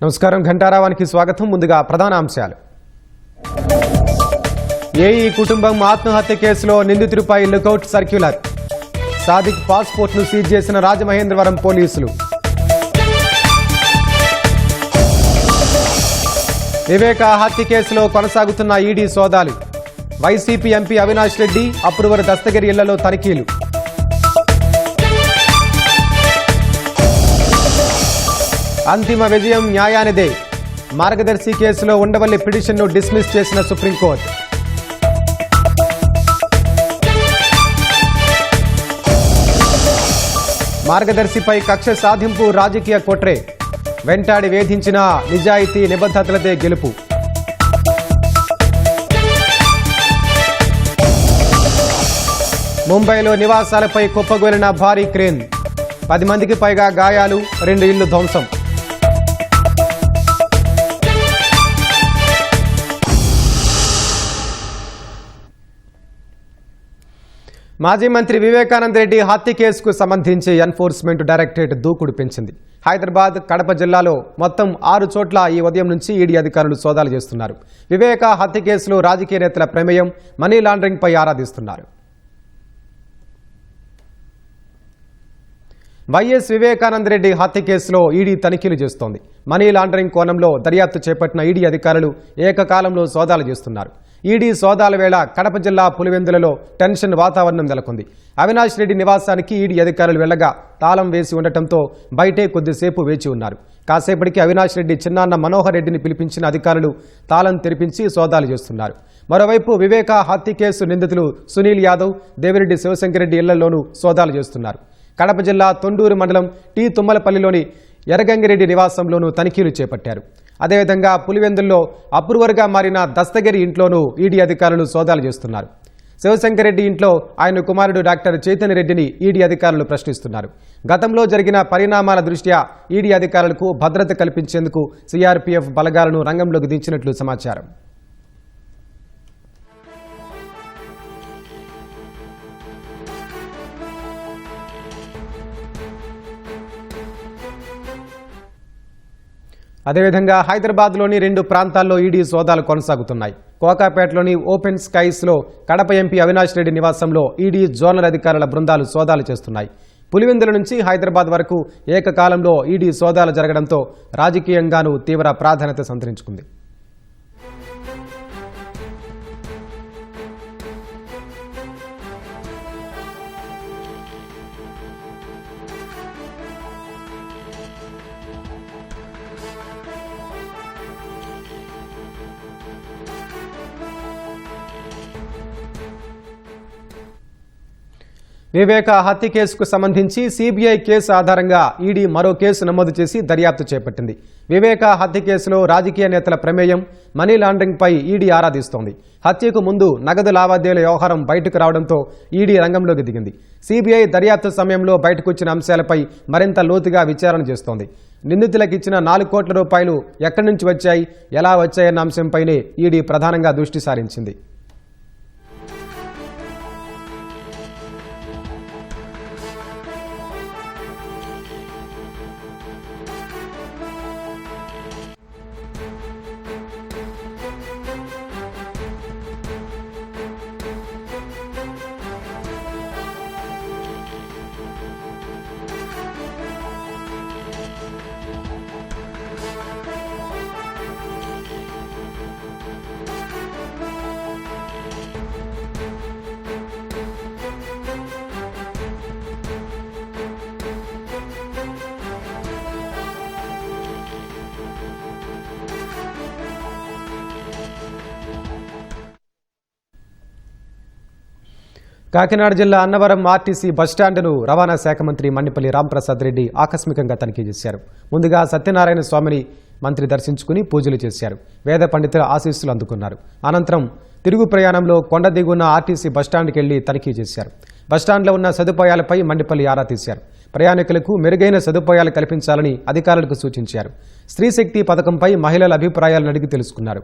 నమస్కారం, ఘంటారావానికి స్వాగతం. ముందుగా ప్రధాన అంశాలు. ఏఈ కుటుంబం ఆత్మహత్య కేసులో నిందితుడిపై లుకౌట్ సర్క్యులర్. సాదిక్ పాస్పోర్ట్ను సీజ్ చేసిన రాజమహేంద్రవరం పోలీసులు. వివేక హత్య కేసులో కొనసాగుతున్న ఈడీ సోదాలు. YCP MP Avinash Reddy, approver Dastagiri ఇళ్లలో తనిఖీలు. అంతిమ విజయం న్యాయానిదే. మార్గదర్శి కేసులో ఉండవల్లి పిటిషన్ను డిస్మిస్ చేసిన సుప్రీంకోర్టు. మార్గదర్శిపై కక్ష సాధింపు రాజకీయ కుట్రే. వెంటాడి వేధించిన నిజాయితీ నిబద్ధతలదే గెలుపు. ముంబైలో నివాసాలపై కుప్పగొలిన భారీ క్రేన్. 10 మందికి పైగా గాయాలు, 2 ఇళ్లు ధ్వంసం. మాజీ మంత్రి వివేకానంద రెడ్డి హత్య కేసుకు సంబంధించి ఎన్ఫోర్స్మెంట్ డైరెక్టరేట్ దూకుడు పెంచింది. హైదరాబాద్, కడప జిల్లాలో మొత్తం 6 చోట్ల ఈ ఉదయం నుంచి ఈడీ అధికారులు సోదాలు చేస్తున్నారు. వివేక హత్య కేసులో రాజకీయ నేతల ప్రమేయం, మనీ లాండరింగ్ పై ఆరాధిస్తున్నారు. వైఎస్ వివేకానంద రెడ్డి హత్య కేసులో ఈడీ తనిఖీలు చేస్తోంది. మనీ లాండరింగ్ కోణంలో దర్యాప్తు చేపట్టిన ఈడీ అధికారులు ఏకకాలంలో సోదాలు చేస్తున్నారు. ఈడీ సోదాల వేళ కడప జిల్లా పులివెందులలో టెన్షన్ వాతావరణం నెలకొంది. అవినాష్ రెడ్డి నివాసానికి ఈడీ అధికారులు వెళ్లగా తాళం వేసి ఉండటంతో బయటే కొద్దిసేపు వేచి ఉన్నారు. కాసేపటికి అవినాష్ రెడ్డి చిన్నాన్న మనోహర్ రెడ్డిని పిలిపించిన అధికారులు తాళం తెరిపించి సోదాలు చేస్తున్నారు. మరోవైపు వివేక హత్య కేసు నిందితులు సునీల్ యాదవ్, దేవిరెడ్డి శివశంకరెడ్డి ఇళ్లలోనూ సోదాలు చేస్తున్నారు. కడప జిల్లా తొండూరు మండలం టీ తుమ్మలపల్లిలోని ఎర్రగంగిరెడ్డి నివాసంలోనూ తనిఖీలు చేపట్టారు. అదేవిధంగా పులివెందుల్లో అప్రూవర్గా మారిన దస్తగిరి ఇంట్లోనూ ఈడీ అధికారులు సోదాలు చేస్తున్నారు. శివశంకరెడ్డి ఇంట్లో ఆయన కుమారుడు డాక్టర్ చైతన్య రెడ్డిని ఈడీ అధికారులు ప్రశ్నిస్తున్నారు. గతంలో జరిగిన పరిణామాల దృష్ట్యా ఈడీ అధికారులకు భద్రత కల్పించేందుకు సిఆర్పీఎఫ్ బలగాలను రంగంలోకి దించినట్లు సమాచారం. అదేవిధంగా హైదరాబాద్లోని 2 ప్రాంతాల్లో ఈడీ సోదాలు కొనసాగుతున్నాయి. కోకాపేటలోని ఓపెన్ స్కైస్లో కడప ఎంపీ అవినాష్ రెడ్డి నివాసంలో ఈడీ జోనల్ అధికారుల బృందాలు సోదాలు చేస్తున్నాయి. పులివెందుల నుంచి హైదరాబాద్ వరకు ఏకకాలంలో ఈడీ సోదాలు జరగడంతో రాజకీయంగానూ తీవ్ర ప్రాధాన్యత సంతరించుకుంది. వివేక హత్య కేసుకు సంబంధించి సిబిఐ కేసు ఆధారంగా ఈడీ మరో కేసు నమోదు చేసి దర్యాప్తు చేపట్టింది. వివేక హత్య కేసులో రాజకీయ నేతల ప్రమేయం, మనీ లాండరింగ్పై ఈడీ ఆరాధిస్తోంది. హత్యకు ముందు నగదు లావాదేవీల వ్యవహారం బయటకు రావడంతో ఈడీ రంగంలోకి దిగింది. సిబిఐ దర్యాప్తు సమయంలో బయటకొచ్చిన అంశాలపై మరింత లోతుగా విచారణ చేస్తోంది. నిందితులకు ఇచ్చిన 4 కోట్ల రూపాయలు ఎక్కడి నుంచి వచ్చాయి, ఎలా వచ్చాయన్న అంశంపైనే ఈడీ ప్రధానంగా దృష్టి సారించింది. కాకినాడ జిల్లా అన్నవరం ఆర్టీసీ బస్టాండును రవాణా శాఖ మంత్రి మన్నిపల్లి రాంప్రసాద్ రెడ్డి ఆకస్మికంగా తనిఖీ చేశారు. ముందుగా సత్యనారాయణ స్వామిని మంత్రి దర్శించుకుని పూజలు చేశారు. వేద పండితుల ఆశీస్సులు అందుకున్నారు. అనంతరం తిరుగు ప్రయాణంలో కొండ దిగున్న ఆర్టీసీ బస్టాండ్కి వెళ్లి తనిఖీ చేశారు. బస్టాండ్లో ఉన్న సదుపాయాలపై మన్నిపల్లి ఆరా తీశారు. ప్రయాణికులకు మెరుగైన సదుపాయాలు కల్పించాలని అధికారులకు సూచించారు. స్త్రీశక్తి పథకంపై మహిళల అభిప్రాయాలను అడిగి తెలుసుకున్నారు.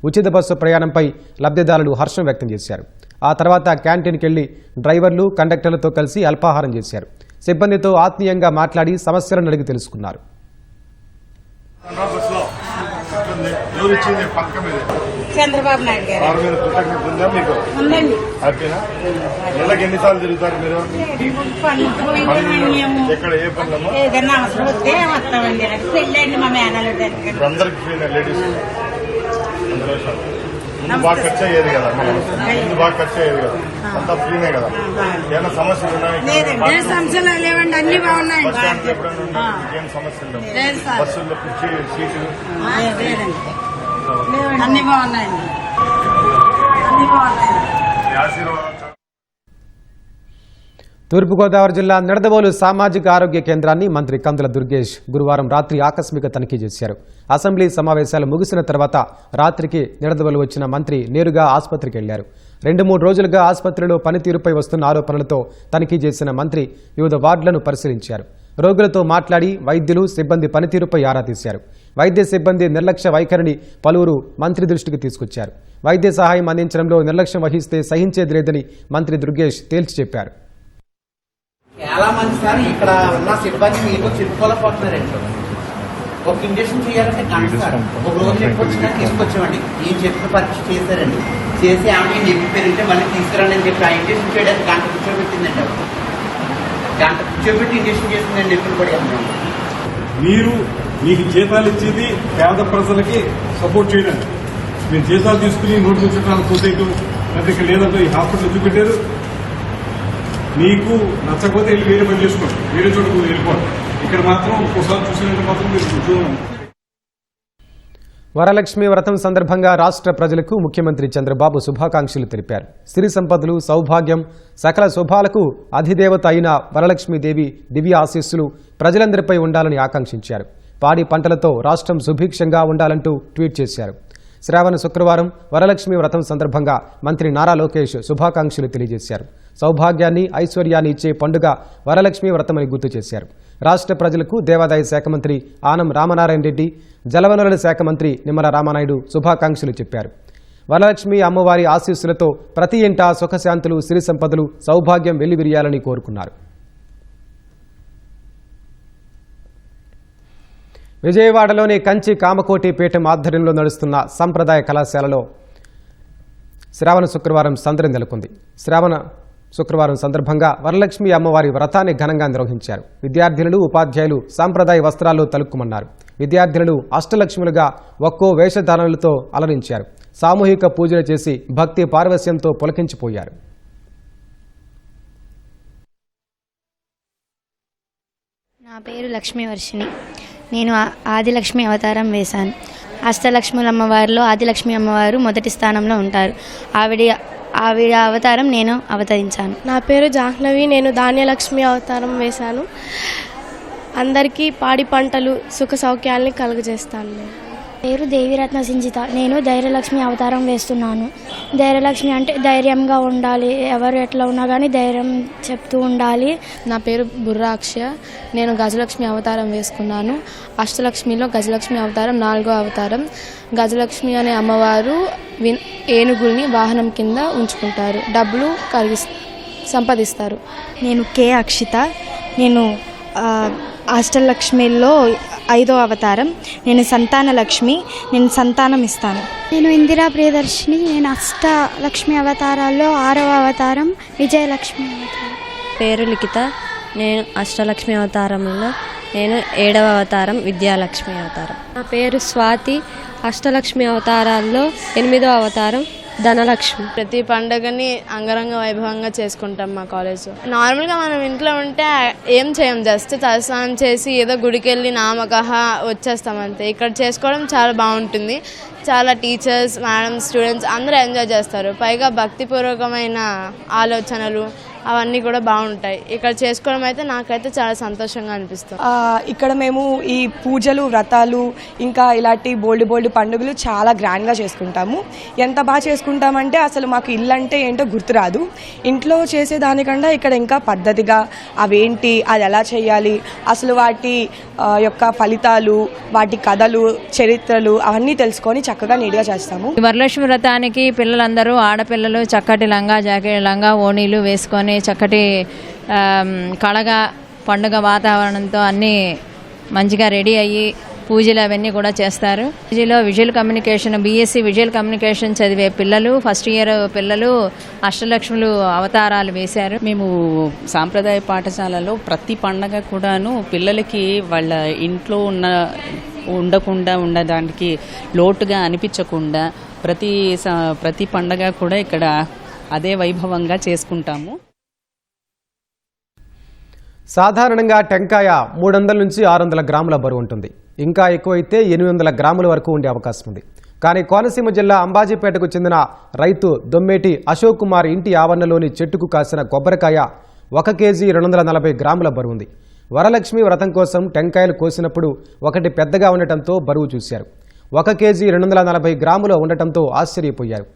ఉచిత బస్సు ప్రయాణంపై లబ్ధిదారులు హర్షం వ్యక్తం చేశారు. ఆ తర్వాత క్యాంటీన్కి వెళ్లి డ్రైవర్లు, కండక్టర్లతో కలిసి అల్పాహారం చేశారు. సిబ్బందితో ఆత్మీయంగా మాట్లాడి సమస్యలను అడిగి తెలుసుకున్నారు. చంద్రబాబు నాయుడు గారు ఉందండి. ఏదైనా అవసరం వస్తే వస్తామండి. పెళ్ళండి మా మేనల్లుడి దగ్గర. బాగా ఖర్చు అయ్యేది కదా, బాగా ఖర్చు అయ్యేది కదా, అంతా ఫ్రీనే కదా. ఏమైనా సమస్యలు ఉన్నాయి? సమస్యలు లేవండి, అన్ని బాగున్నాయి. ఏం సమస్యలు లేవు. బస్సుల్లో కుర్చీ సీట్లు అన్ని బాగున్నాయండి. అన్ని బాగున్నాయి. ఆశీర్వాదం. తూర్పుగోదావరి జిల్లా నిడదవోలు సామాజిక ఆరోగ్య కేంద్రాన్ని మంత్రి కందుల దుర్గేష్ గురువారం రాత్రి ఆకస్మిక తనిఖీ చేశారు. అసెంబ్లీ సమావేశాలు ముగిసిన తర్వాత రాత్రికి నిడదవోలు వచ్చిన మంత్రి నేరుగా ఆసుపత్రికి వెళ్లారు. 2-3 రోజులుగా ఆసుపత్రిలో పనితీరుపై వస్తున్న ఆరోపణలతో తనిఖీ చేసిన మంత్రి వివిధ వార్డులను పరిశీలించారు. రోగులతో మాట్లాడి వైద్యులు, సిబ్బంది పనితీరుపై ఆరా తీశారు. వైద్య సిబ్బంది నిర్లక్ష్య వైఖరిని పలువురు మంత్రి దృష్టికి తీసుకొచ్చారు. వైద్య సహాయం అందించడంలో నిర్లక్ష్యం వహిస్తే సహించేది లేదని మంత్రి దుర్గేష్ తేల్చి చెప్పారు. చాలా మంది సార్ ఇక్కడ ఉన్న సిబ్బంది మీతో చెప్పుకోలేకపోతున్నారండి. ఒక ఇంజక్షన్ చేయాలంటే గంట సార్, ఒక రోజు ఎక్కువచ్చినా తీసుకొచ్చామండి. ఈయన చెప్పిన పరీక్ష చేశారండి. చేసి ఆమె నొప్పి పెరిగితే మళ్ళీ తీసుకురండి అని చెప్పి ఆ ఇంజక్షన్ చేయడానికి గంట కూర్చోబెట్టిందండి. అప్పుడు గంట కూర్చోబెట్టి ఇంజక్షన్ చేసిందండి. నొప్పులు పడి మీరు మీకు జీతాలు ఇచ్చేది పేద ప్రజలకి సపోర్ట్ చేయడానికి. మీరు జీతాలు తీసుకుని నోటు చుట్టాలు సొసైటీ లేకపోతే లేదంటే ఈ హాస్పిటల్ ఎందుకు పెట్టారు? మీకు నచ్చకపోతే వెళ్ళి వేరే పని చేసుకోండి, వేరే చోటుకు వెళ్ళిపోండి. ఇక్కడ మాత్రం ఒక్కోసారి చూసినట్టు మాత్రం మీరు చూడండి. వరలక్ష్మి వ్రతం సందర్భంగా రాష్ట్ర ప్రజలకు ముఖ్యమంత్రి చంద్రబాబు శుభాకాంక్షలు తెలిపారు. సిరి సంపదలు, సౌభాగ్యం, సకల శుభాలకు అధిదేవత అయిన వరలక్ష్మీదేవి దివ్య ఆశీస్సులు ప్రజలందరిపై ఉండాలని ఆకాంక్షించారు. పాడి పంటలతో రాష్ట్రం సుభిక్షంగా ఉండాలంటూ ట్వీట్ చేశారు. శ్రావణ శుక్రవారం వరలక్ష్మి వ్రతం సందర్భంగా మంత్రి నారా లోకేష్ శుభాకాంక్షలు తెలియజేశారు. సౌభాగ్యాన్ని, ఐశ్వర్యాన్ని ఇచ్చే పండుగ వరలక్ష్మి వ్రతమని గుర్తు చేశారు. రాష్ట్ర ప్రజలకు దేవాదాయ శాఖ మంత్రి ఆనం రామనారాయణ రెడ్డి, జలవనరుల శాఖ మంత్రి నిమ్మల రామానాయుడు శుభాకాంక్షలు చెప్పారు. వరలక్ష్మి అమ్మవారి ఆశీస్సులతో ప్రతి ఇంటా సుఖశాంతులు, సిరి సంపదలు, సౌభాగ్యం వెల్లివిరియాలని కోరుకున్నారు. విజయవాడలోని కంచి కామకోటి పీఠం ఆధ్వర్యంలో నడుస్తున్న సంప్రదాయ కళాశాలలో శ్రావణ శుక్రవారం సందడి నెలకొంది. శ్రావణ శుక్రవారం సందర్భంగా వరలక్ష్మి అమ్మవారి వ్రతాన్ని ఘనంగా నిర్వహించారు. విద్యార్థినులు, ఉపాధ్యాయులు సాంప్రదాయ వస్త్రాల్లో తలుక్కుమన్నారు. విద్యార్థినులు అష్టలక్ష్ములుగా ఒక్కో వేషధారణలతో అలరించారు. సామూహిక పూజలు చేసి భక్తి పారవస్యంతో పులకించిపోయారు. నా పేరు లక్ష్మీవర్షిణి. నేను ఆదిలక్ష్మి అవతారం వేశాను. అష్టలక్ష్ముల అమ్మవారిలో ఆదిలక్ష్మి అమ్మవారు మొదటి స్థానంలో ఉంటారు. ఆవిడ అవతారం నేను అవతరించాను. నా పేరు జాహ్నవి. నేను ధాన్యలక్ష్మి అవతారం వేశాను. అందరికీ పాడి పంటలు, సుఖ సౌఖ్యాలని కలుగజేస్తాను. పేరు దేవిరత్న సింజిత. నేను ధైర్యలక్ష్మి అవతారం వేస్తున్నాను. ధైర్యలక్ష్మి అంటే ధైర్యంగా ఉండాలి, ఎవరు ఎట్లా ఉన్నా కానీ ధైర్యం చెప్తూ ఉండాలి. నా పేరు బుర్రాక్ష. నేను గజలక్ష్మి అవతారం వేసుకున్నాను. అష్టలక్ష్మిలో గజలక్ష్మి అవతారం 4వ అవతారం. గజలక్ష్మి అనే అమ్మవారు ఏనుగుల్ని వాహనం కింద ఉంచుకుంటారు, డబ్బులు సంపాదిస్తారు. నేను కే అక్షిత. నేను అష్టలక్ష్మిలో 5వ అవతారం. నేను సంతానలక్ష్మి. నేను సంతానం ఇస్తాను. నేను ఇందిరా ప్రియదర్శిని. నేను అష్టలక్ష్మి అవతారాల్లో 6వ అవతారం విజయలక్ష్మి అవతారం. పేరు లిఖిత. నేను అష్టలక్ష్మి అవతారంలో 7వ అవతారం విద్యాలక్ష్మి అవతారం. నా పేరు స్వాతి. అష్టలక్ష్మి అవతారాల్లో 8వ అవతారం ధనలక్ష్మి. ప్రతి పండుగని అంగరంగ వైభవంగా చేసుకుంటాం మా కాలేజ్లో. నార్మల్గా మనం ఇంట్లో ఉంటే ఏం చేయం, జస్ట్ తలస్నానం చేసి ఏదో గుడికి వెళ్ళి నామకహ వచ్చేస్తాం అంతే. ఇక్కడ చేసుకోవడం చాలా బాగుంటుంది. చాలా టీచర్స్, మేడమ్స్, స్టూడెంట్స్ అందరూ ఎంజాయ్ చేస్తారు. పైగా భక్తిపూర్వకమైన ఆలోచనలు, అవన్నీ కూడా బాగుంటాయి. ఇక్కడ చేసుకోవడం అయితే నాకైతే చాలా సంతోషంగా అనిపిస్తుంది. ఇక్కడ మేము ఈ పూజలు, వ్రతాలు, ఇంకా ఇలాంటి బోల్డ్ పండుగలు చాలా గ్రాండ్గా చేసుకుంటాము. ఎంత బాగా చేసుకుంటామంటే అసలు మాకు ఇల్లు అంటే ఏంటో గుర్తురాదు. ఇంట్లో చేసేదానికన్నా ఇక్కడ ఇంకా పద్ధతిగా అవేంటి, అది ఎలా చేయాలి, అసలు వాటి యొక్క ఫలితాలు, వాటి కథలు, చరిత్రలు అవన్నీ తెలుసుకొని చక్కగా నీట్గా చేస్తాము. వరలక్ష్మి వ్రతానికి పిల్లలందరూ, ఆడపిల్లలు చక్కటి లంగా ఓణీలు వేసుకొని చక్కటి కళగా పండుగ వాతావరణంతో అన్నీ మంచిగా రెడీ అయ్యి పూజలు అవన్నీ కూడా చేస్తారు. పూజలో visual communication, BSc visual communication చదివే పిల్లలు, ఫస్ట్ ఇయర్ పిల్లలు అష్టలక్ష్ములు అవతారాలు వేశారు. మేము సాంప్రదాయ పాఠశాలలో ప్రతి పండగ కూడాను పిల్లలకి వాళ్ళ ఇంట్లో ఉండకుండా ఉండడానికి లోటుగా అనిపించకుండా ప్రతి పండగ కూడా ఇక్కడ అదే వైభవంగా చేసుకుంటాము. సాధారణంగా టెంకాయ 300 నుంచి 600 గ్రాముల బరువు ఉంటుంది. ఇంకా ఎక్కువైతే 800 గ్రాముల వరకు ఉండే అవకాశం ఉంది. కానీ కోనసీమ జిల్లా అంబాజీపేటకు చెందిన రైతు దొమ్మేటి అశోక్ కుమార్ ఇంటి ఆవరణలోని చెట్టుకు కాసిన కొబ్బరికాయ 1 కేజీ 240 గ్రాముల బరువు ఉంది. వరలక్ష్మి వ్రతం కోసం టెంకాయలు కోసినప్పుడు ఒకటి పెద్దగా ఉండటంతో బరువు చూశారు. 1 కేజీ 240 గ్రాములు ఉండటంతో ఆశ్చర్యపోయారు.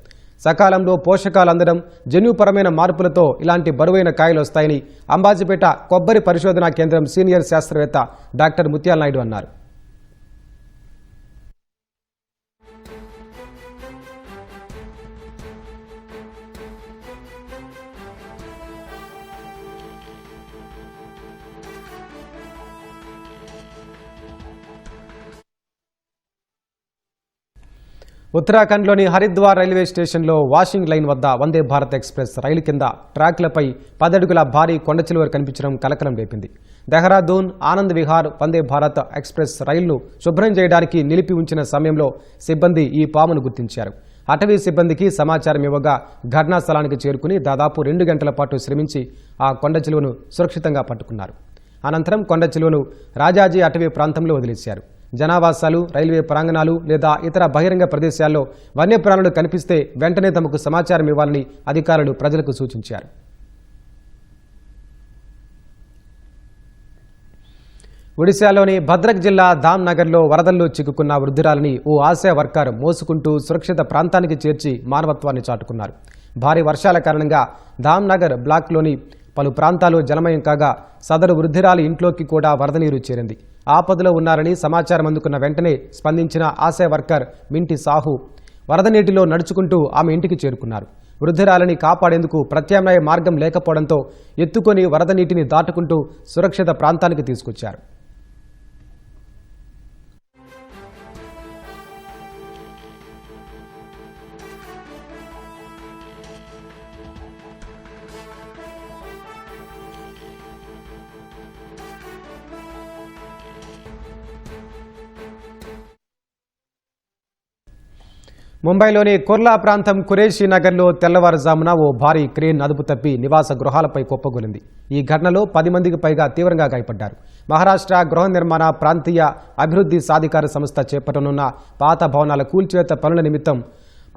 సకాలంలో పోషకాలు అందడం, జన్యుపరమైన మార్పులతో ఇలాంటి బరువైన కాయలు వస్తాయని అంబాజీపేట కొబ్బరి పరిశోధనా కేంద్రం సీనియర్ శాస్త్రవేత్త డాక్టర్ ముత్యాల నాయుడు అన్నారు. ఉత్తరాఖండ్లోని హరిద్వార్ రైల్వే స్టేషన్లో వాషింగ్ లైన్ వద్ద వందే భారత్ ఎక్స్ప్రెస్ రైలు కింద ట్రాక్లపై 10 అడుగుల భారీ కొండచిలువ కనిపించడం కలకలం రేపింది. దెహ్రాదూన్ ఆనంద్ విహార్ వందే భారత్ ఎక్స్ప్రెస్ రైలును శుభ్రం చేయడానికి నిలిపి ఉంచిన సమయంలో సిబ్బంది ఈ పామును గుర్తించారు. అటవీ సిబ్బందికి సమాచారం ఇవ్వగా ఘటనా స్థలానికి చేరుకుని దాదాపు 2 గంటల పాటు శ్రమించి ఆ కొండచిలువను సురక్షితంగా పట్టుకున్నారు. అనంతరం కొండచిలువను రాజాజీ అటవీ ప్రాంతంలో వదిలేశారు. జనావాసాలు, రైల్వే ప్రాంగణాలు లేదా ఇతర బహిరంగ ప్రదేశాల్లో వన్యప్రాణులు కనిపిస్తే వెంటనే తమకు సమాచారం ఇవ్వాలని అధికారులు ప్రజలకు సూచించారు. ఒడిశాలోని భద్రక్ జిల్లా ధామ్నగర్లో వరదల్లో చిక్కుకున్న వృద్ధురాలిని ఓ ఆశా వర్కర్ మోసుకుంటూ సురక్షిత ప్రాంతానికి చేర్చి మానవత్వాన్ని చాటుకున్నారు. భారీ వర్షాల కారణంగా ధామ్నగర్ బ్లాక్లోని పలు ప్రాంతాలు జలమయం కాగా సదరు వృద్ధురాలి ఇంట్లోకి కూడా వరద నీరు చేరింది. ఆపదలో ఉన్నారని సమాచారం అందుకున్న వెంటనే స్పందించిన ఆశా వర్కర్ మింటి సాహు వరద నీటిలో నడుచుకుంటూ ఆమె ఇంటికి చేరుకున్నారు. వృద్ధురాలిని కాపాడేందుకు ప్రత్యామ్నాయ మార్గం లేకపోవడంతో ఎత్తుకొని వరద నీటిని దాటుకుంటూ సురక్షిత ప్రాంతానికి తీసుకొచ్చారు. ముంబైలోని కుర్లా ప్రాంతం ఖురేషీ నగర్లో తెల్లవారుజామున ఓ భారీ క్రేన్ అదుపు తప్పి నివాస గృహాలపై కుప్పగూలింది. ఈ ఘటనలో 10 మందికి పైగా తీవ్రంగా గాయపడ్డారు. మహారాష్ట్ర గృహ నిర్మాణ ప్రాంతీయ అభివృద్ధి సాధికార సంస్థ చేపట్టనున్న పాత భవనాల కూల్చివేత పనుల నిమిత్తం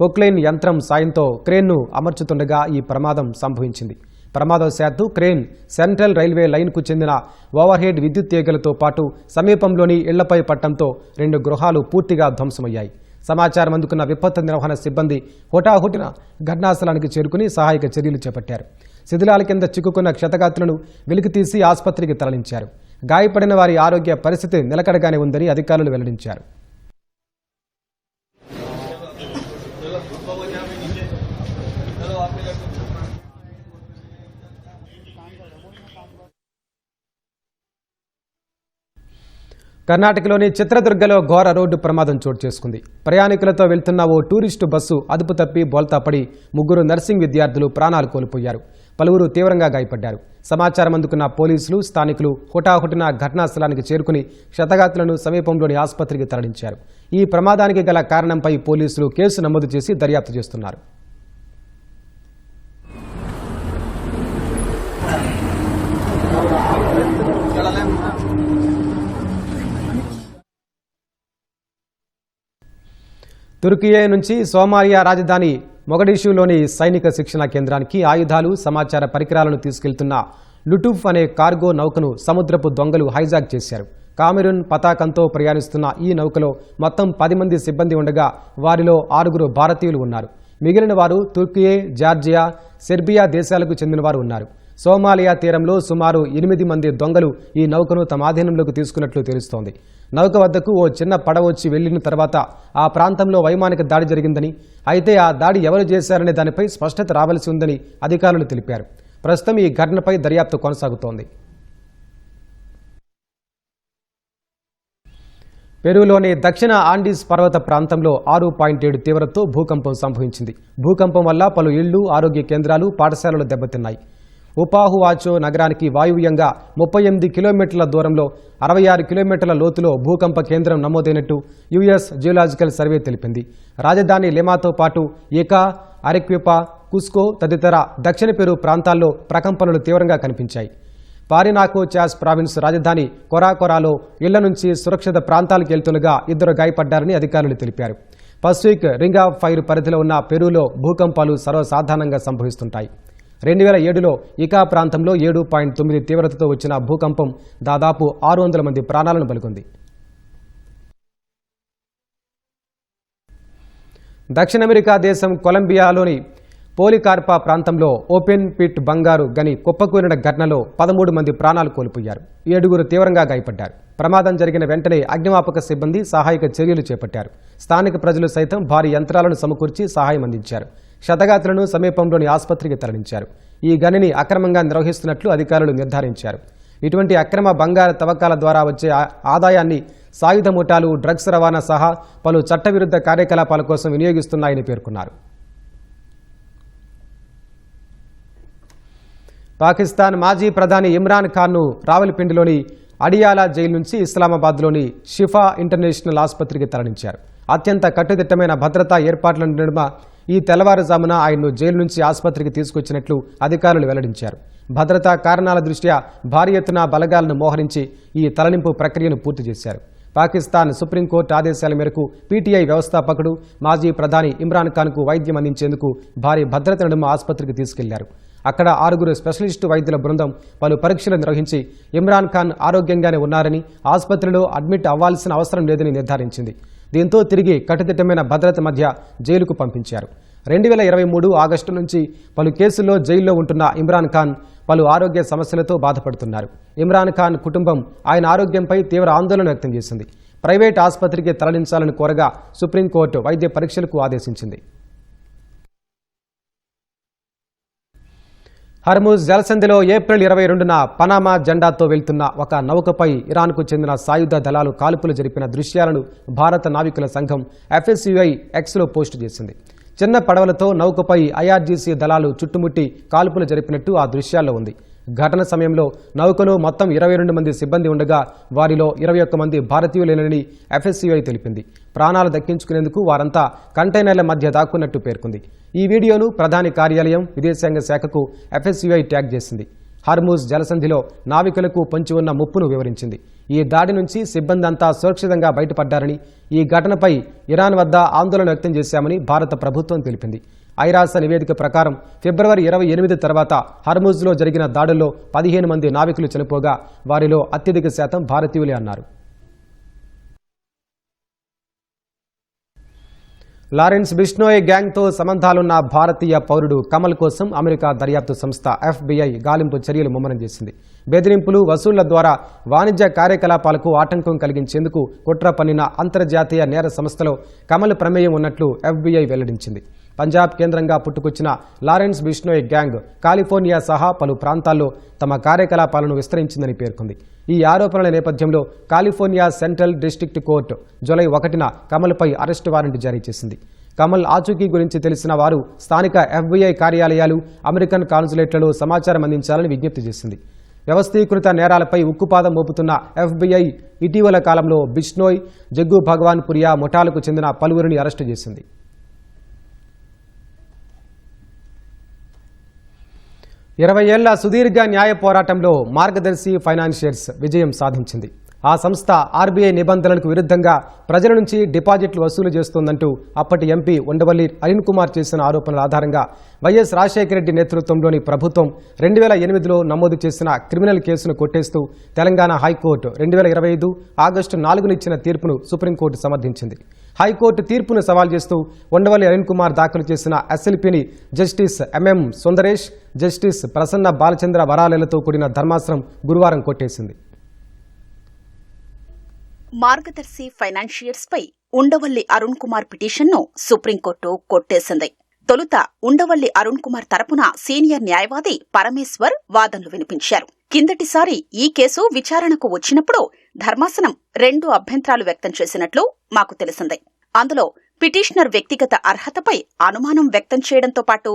పొక్లైన్ యంత్రం సాయంతో క్రేన్ను అమర్చుతుండగా ఈ ప్రమాదం సంభవించింది. ప్రమాదవశాత్తు క్రేన్ సెంట్రల్ రైల్వే లైన్కు చెందిన ఓవర్హెడ్ విద్యుత్ తీగలతో పాటు సమీపంలోని ఇళ్లపై పట్టడంతో 2 గృహాలు పూర్తిగా ధ్వంసమయ్యాయి. సమాచారం అందుకున్న విపత్తు నిర్వహణ సిబ్బంది హుటాహుటిన ఘటనాస్థలానికి చేరుకుని సహాయక చర్యలు చేపట్టారు. శిథిలాల కింద చిక్కుకున్న క్షతగాత్రులను వెలికితీసి ఆసుపత్రికి తరలించారు. గాయపడిన వారి ఆరోగ్య పరిస్థితి నిలకడగానే ఉందని అధికారులు వెల్లడించారు. కర్ణాటకలోని చిత్రదుర్గలో ఘోర రోడ్డు ప్రమాదం చోటు చేసుకుంది. ప్రయాణికులతో వెళ్తున్న ఓ టూరిస్టు బస్సు అదుపు తప్పి బోల్తాపడి 3 నర్సింగ్ విద్యార్థులు ప్రాణాలు కోల్పోయారు. పలువురు తీవ్రంగా గాయపడ్డారు. సమాచారం అందుకున్న పోలీసులు, స్థానికులు హుటాహుటిన ఘటనా స్థలానికి చేరుకుని క్షతగాత్రులను సమీపంలోని ఆసుపత్రికి తరలించారు. ఈ ప్రమాదానికి గల కారణంపై పోలీసులు కేసు నమోదు చేసి దర్యాప్తు చేస్తున్నారు. తుర్కియే నుంచి సోమాలియా రాజధాని మొగడిషులోని సైనిక శిక్షణా కేంద్రానికి ఆయుధాలు సమాచార పరికరాలను తీసుకెళ్తున్న లుటుఫ్ అనే కార్గో నౌకను సముద్రపు దొంగలు హైజాక్ చేశారు. కామెరూన్ పతాకంతో ప్రయాణిస్తున్న ఈ నౌకలో మొత్తం 10 మంది సిబ్బంది ఉండగా వారిలో 6 భారతీయులు ఉన్నారు. మిగిలిన వారు తుర్కియే, జార్జియా, సెర్బియా దేశాలకు చెందినవారు ఉన్నారు. సోమాలియా తీరంలో సుమారు 8 మంది దొంగలు ఈ నౌకను తమ ఆధీనంలోకి తీసుకున్నట్లు తెలుస్తోంది. నౌక వద్దకు ఓ చిన్న పడవ వచ్చి వెళ్లిన తర్వాత ఆ ప్రాంతంలో వైమానిక దాడి జరిగిందని, అయితే ఆ దాడి ఎవరు చేశారనే దానిపై స్పష్టత రావాల్సి ఉందని అధికారులు తెలిపారు. ప్రస్తుతం ఈ ఘటనపై దర్యాప్తు కొనసాగుతోంది. పెరూలోని దక్షిణ ఆండీస్ పర్వత ప్రాంతంలో 6.7 తీవ్రతతో భూకంపం సంభవించింది. భూకంపం వల్ల పలు ఇళ్లు, ఆరోగ్య కేంద్రాలు, పాఠశాలలు దెబ్బతిన్నాయి. ఉపాహువాచో నగరానికి వాయువ్యంగా 38 కిలోమీటర్ల దూరంలో 66 కిలోమీటర్ల లోతులో భూకంప కేంద్రం నమోదైనట్టు యుఎస్ జియోలాజికల్ సర్వే తెలిపింది. రాజధాని లిమాతో పాటు ఇకా, అరెక్విపా, కుస్కో తదితర దక్షిణ పెరు ప్రాంతాల్లో ప్రకంపనలు తీవ్రంగా కనిపించాయి. పారినాకో చాస్ ప్రావిన్స్ రాజధాని కొరాకొరాలో ఇళ్ల నుంచి సురక్షిత ప్రాంతాలకు వెళ్తుండగా 2 గాయపడ్డారని అధికారులు తెలిపారు. పసిఫిక్ రింగ్ ఆఫ్ ఫైర్ పరిధిలో ఉన్న పెరూలో భూకంపాలు సర్వసాధారణంగా సంభవిస్తుంటాయి. 2007లో ఇకా ప్రాంతంలో 7.9 తీవ్రతతో వచ్చిన భూకంపం దాదాపు 600 మంది ప్రాణాలను బలిగొంది. దక్షిణ అమెరికా దేశం కొలంబియాలోని పోలికార్పా ప్రాంతంలో ఓపెన్ పిట్ బంగారు గని కుప్పకూలిన ఘటనలో 13 మంది ప్రాణాలు కోల్పోయారు. 7 తీవ్రంగా గాయపడ్డారు. ప్రమాదం జరిగిన వెంటనే అగ్నిమాపక సిబ్బంది సహాయక చర్యలు చేపట్టారు. స్థానిక ప్రజలు సైతం భారీ యంత్రాలను సమకూర్చి సహాయం అందించారు. క్షతగాత్రులను సమీపంలోని ఆసుపత్రికి తరలించారు. ఈ గనిని అక్రమంగా నిర్వహిస్తున్నట్లు అధికారులు నిర్ధారించారు. ఇటువంటి అక్రమ బంగారు తవ్వకాల ద్వారా వచ్చే ఆదాయాన్ని సాయుధ ముఠాలు, డ్రగ్స్ రవాణా సహా పలు చట్టవిరుద్ధ కార్యకలాపాల కోసం వినియోగిస్తున్నాయని పేర్కొన్నారు. పాకిస్తాన్ మాజీ ప్రధాని ఇమ్రాన్ ఖాన్ను రావల్పిండిలోని అడియాలా జైలు నుంచి ఇస్లామాబాద్లోని షిఫా ఇంటర్నేషనల్ ఆసుపత్రికి తరలించారు. అత్యంత కట్టుదిట్టమైన భద్రతా ఏర్పాట్ల నడుమ ఈ తెల్లవారుజామున ఆయన్ను జైలు నుంచి ఆసుపత్రికి తీసుకొచ్చినట్లు అధికారులు వెల్లడించారు. భద్రతా కారణాల దృష్ట్యా భారీ ఎత్తున బలగాలను మోహరించి ఈ తరలింపు ప్రక్రియను పూర్తి చేశారు. పాకిస్తాన్ సుప్రీంకోర్టు ఆదేశాల మేరకు పీటీఐ వ్యవస్థాపకుడు మాజీ ప్రధాని ఇమ్రాన్ ఖాన్కు వైద్యం అందించేందుకు భారీ భద్రత నడుమ ఆసుపత్రికి తీసుకెళ్లారు. అక్కడ 6 స్పెషలిస్టు వైద్యుల బృందం పలు పరీక్షలు నిర్వహించి ఇమ్రాన్ ఖాన్ ఆరోగ్యంగానే ఉన్నారని, ఆసుపత్రిలో అడ్మిట్ అవ్వాల్సిన అవసరం లేదని నిర్ధారించింది. దీంతో తిరిగి కట్టుదిట్టమైన భద్రత మధ్య జైలుకు పంపించారు. 2023 ఆగస్టు నుంచి పలు కేసుల్లో జైల్లో ఉంటున్న ఇమ్రాన్ ఖాన్ పలు ఆరోగ్య సమస్యలతో బాధపడుతున్నారు. ఇమ్రాన్ ఖాన్ కుటుంబం ఆయన ఆరోగ్యంపై తీవ్ర ఆందోళన వ్యక్తం చేసింది. ప్రైవేట్ ఆసుపత్రికి తరలించాలని కోరగా సుప్రీంకోర్టు వైద్య పరీక్షలకు ఆదేశించింది. హర్ముజ్ జలసంధిలో ఏప్రిల్ 22న పనామా జెండాతో వెళ్తున్న ఒక నౌకపై ఇరాన్కు చెందిన సాయుధ దళాలు కాల్పులు జరిపిన దృశ్యాలను భారత నావికుల సంఘం FSUI Xలో పోస్టు చేసింది. చిన్న పడవలతో నౌకపై IRGC దళాలు చుట్టుముట్టి కాల్పులు జరిపినట్టు ఆ దృశ్యాల్లో ఉంది. ఘటన సమయంలో నౌకలో మొత్తం 22 మంది సిబ్బంది ఉండగా వారిలో 21 మంది భారతీయులేనని FSUI తెలిపింది. ప్రాణాలు దక్కించుకునేందుకు వారంతా కంటైనర్ల మధ్య దాక్కున్నట్టు పేర్కొంది. ఈ వీడియోను ప్రధాని కార్యాలయం, విదేశాంగ శాఖకు FSUI ట్యాగ్ చేసింది. హర్ముజ్ జలసంధిలో నావికులకు పొంచి ఉన్న ముప్పును వివరించింది. ఈ దాడి నుంచి సిబ్బంది అంతా సురక్షితంగా బయటపడ్డారని, ఈ ఘటనపై ఇరాన్ వద్ద ఆందోళన వ్యక్తం చేశామని భారత ప్రభుత్వం తెలిపింది. ఐరాస నివేదిక ప్రకారం ఫిబ్రవరి 28 తర్వాత హర్ముజ్లో జరిగిన దాడుల్లో 15 మంది నావికులు చనిపోగా వారిలో అత్యధిక శాతం భారతీయులే అన్నారు. లారెన్స్ బిష్నోయ్ గ్యాంగ్తో సంబంధాలున్న భారతీయ పౌరుడు కమల్ కోసం అమెరికా దర్యాప్తు సంస్థ FBI గాలింపు చర్యలు ముమ్మరం చేసింది. బెదిరింపులు, వసూళ్ల ద్వారా వాణిజ్య కార్యకలాపాలకు ఆటంకం కలిగించేందుకు కుట్ర పన్నిన అంతర్జాతీయ నేర సంస్థలో కమల్ ప్రమేయం ఉన్నట్లు FBI వెల్లడించింది. పంజాబ్ కేంద్రంగా పుట్టుకొచ్చిన లారెన్స్ బిష్నోయ్ గ్యాంగ్ కాలిఫోర్నియా సహా పలు ప్రాంతాల్లో తమ కార్యకలాపాలను విస్తరించిందని పేర్కొంది. ఈ ఆరోపణల నేపథ్యంలో California central district court July 1న కమల్పై అరెస్టు వారెంట్ జారీ చేసింది. కమల్ ఆచూకీ గురించి తెలిసిన వారు స్థానిక FBI కార్యాలయాలు, అమెరికన్ కాన్సులేట్లలో సమాచారం అందించాలని విజ్ఞప్తి చేసింది. వ్యవస్థీకృత నేరాలపై ఉక్కుపాదం మోపుతున్న FBI ఇటీవల కాలంలో బిష్నోయ్, జగ్గు భగవాన్ పురియా ముఠాలకు చెందిన పలువురిని అరెస్టు చేసింది. 20 ఏళ్ల సుదీర్ఘ న్యాయ పోరాటంలో మార్గదర్శి ఫైనాన్షియర్స్ విజయం సాధించింది. ఆ సంస్థ ఆర్బీఐ నిబంధనలకు విరుద్ధంగా ప్రజల నుంచి డిపాజిట్లు వసూలు చేస్తోందంటూ అప్పటి ఎంపీ ఉండవల్లి అరుణ్ కుమార్ చేసిన ఆరోపణల ఆధారంగా వైఎస్ రాజశేఖర రెడ్డి నేతృత్వంలోని ప్రభుత్వం 2008లో నమోదు చేసిన క్రిమినల్ కేసును కొట్టేస్తూ తెలంగాణ హైకోర్టు 2025 ఆగస్టు 4న ఇచ్చిన తీర్పును సుప్రీంకోర్టు సమర్థించింది. హైకోర్టు తీర్పును సవాల్ చేస్తూ ఉండవల్లి అరుణ్ కుమార్ దాఖలు చేసిన ఎస్ఎల్పీని justice M M Sundaresh, justice Prasanna Balachandra వరాలతో కూడిన ధర్మాసనం గురువారం కొట్టేసింది. మార్గదర్శి ఫైనాన్షియర్స్ పై ఉండవల్లి అరుణ్ కుమార్ పిటిషన్ను సుప్రీంకోర్టు కొట్టేసింది. తొలుత ఉండవల్లి అరుణ్ కుమార్ తరపున సీనియర్ న్యాయవాది పరమేశ్వర్ వాదనలు వినిపించారు. కిందటిసారి ఈ కేసు విచారణకు వచ్చినప్పుడు ధర్మాసనం 2 అభ్యంతరాలు వ్యక్తం చేసినట్లు మాకు తెలిసింది. అందులో పిటిషనర్ వ్యక్తిగత అర్హతపై అనుమానం వ్యక్తం చేయడంతో పాటు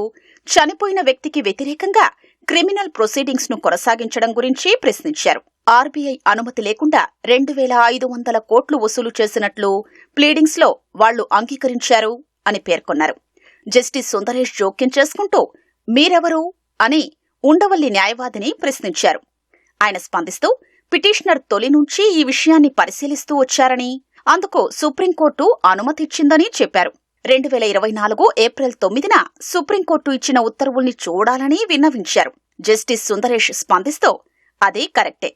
చనిపోయిన వ్యక్తికి వ్యతిరేకంగా క్రిమినల్ ప్రొసీడింగ్స్ ను కొనసాగించడం గురించి ప్రశ్నించారు. ఆర్బీఐ అనుమతి లేకుండా 2500 కోట్లు వసూలు చేసినట్లు ప్లీడింగ్స్ లో వాళ్లు అంగీకరించారు అని పేర్కొన్నారు. జస్టిస్ సుందరేష్ జోక్యం చేసుకుంటూ మీరెవరు అని ఉండవల్లి న్యాయవాదిని ప్రశ్నించారు. ఆయన స్పందిస్తూ పిటిషనర్ తొలి నుంచి ఈ విషయాన్ని పరిశీలిస్తూ వచ్చారని, అందుకు సుప్రీంకోర్టు అనుమతిచ్చిందని చెప్పారు. 2024 ఏప్రిల్ 9న సుప్రీంకోర్టు ఇచ్చిన ఉత్తర్వుల్ని చూడాలని విన్నవించారు. జస్టిస్ సుందరేష్ స్పందిస్తూ అది కరెక్టే,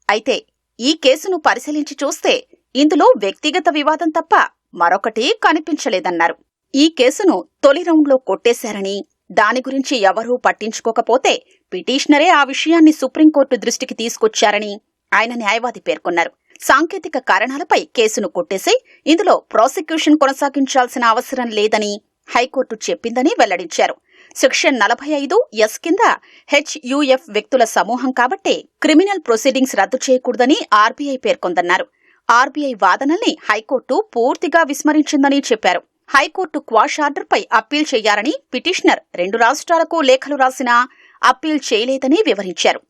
అయితే ఈ కేసును పరిశీలించి చూస్తే ఇందులో వ్యక్తిగత వివాదం తప్ప మరొకటి కనిపించలేదన్నారు. ఈ కేసును తొలి రౌండ్లో కొట్టేశారని, దాని గురించి ఎవరూ పట్టించుకోకపోతే పిటిషనరే ఆ విషయాన్ని సుప్రీంకోర్టు దృష్టికి తీసుకొచ్చారని ఆయన న్యాయవాది పేర్కొన్నారు. సాంకేతిక కారణాలపై కేసును కొట్టేసి ఇందులో ప్రాసిక్యూషన్ కొనసాగించాల్సిన అవసరం లేదని హైకోర్టు చెప్పిందని వెల్లడించారు. సెక్షన్ 45(s) కింద హెచ్యుఎఫ్ వ్యక్తుల సమూహం కాబట్టే క్రిమినల్ ప్రొసీడింగ్స్ రద్దు చేయకూడదని ఆర్బీఐ పేర్కొందన్నారు. ఆర్బీఐ వాదనల్ని హైకోర్టు పూర్తిగా విస్మరించిందని చెప్పారు. హైకోర్టు క్వాష్ ఆర్డర్పై అప్పీల్ చేయాలని పిటిషనర్ 2 రాష్ట్రాలకు లేఖలు రాసినా అప్పీల్ చేయలేదని వివరించారు.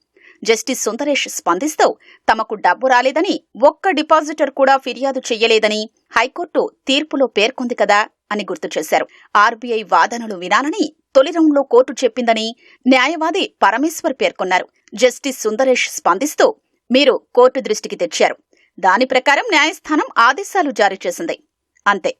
జస్టిస్ సుందరేష్ స్పందిస్తూ తమకు డబ్బు రాలేదని, ఒక్క డిపాజిటర్ కూడా ఫిర్యాదు చెయ్యలేదని హైకోర్టు తీర్పులో పేర్కొంది కదా అని గుర్తు చేశారు. ఆర్బీఐ వాదనలు వినాలని తొలి రౌండ్లో కోర్టు చెప్పిందని న్యాయవాది పరమేశ్వర్ పేర్కొన్నారు. జస్టిస్ సుందరేష్ స్పందిస్తూ మీరు కోర్టు దృష్టికి తెచ్చారు, దాని ప్రకారం న్యాయస్థానం ఆదేశాలు జారీ చేసింది, అంతే.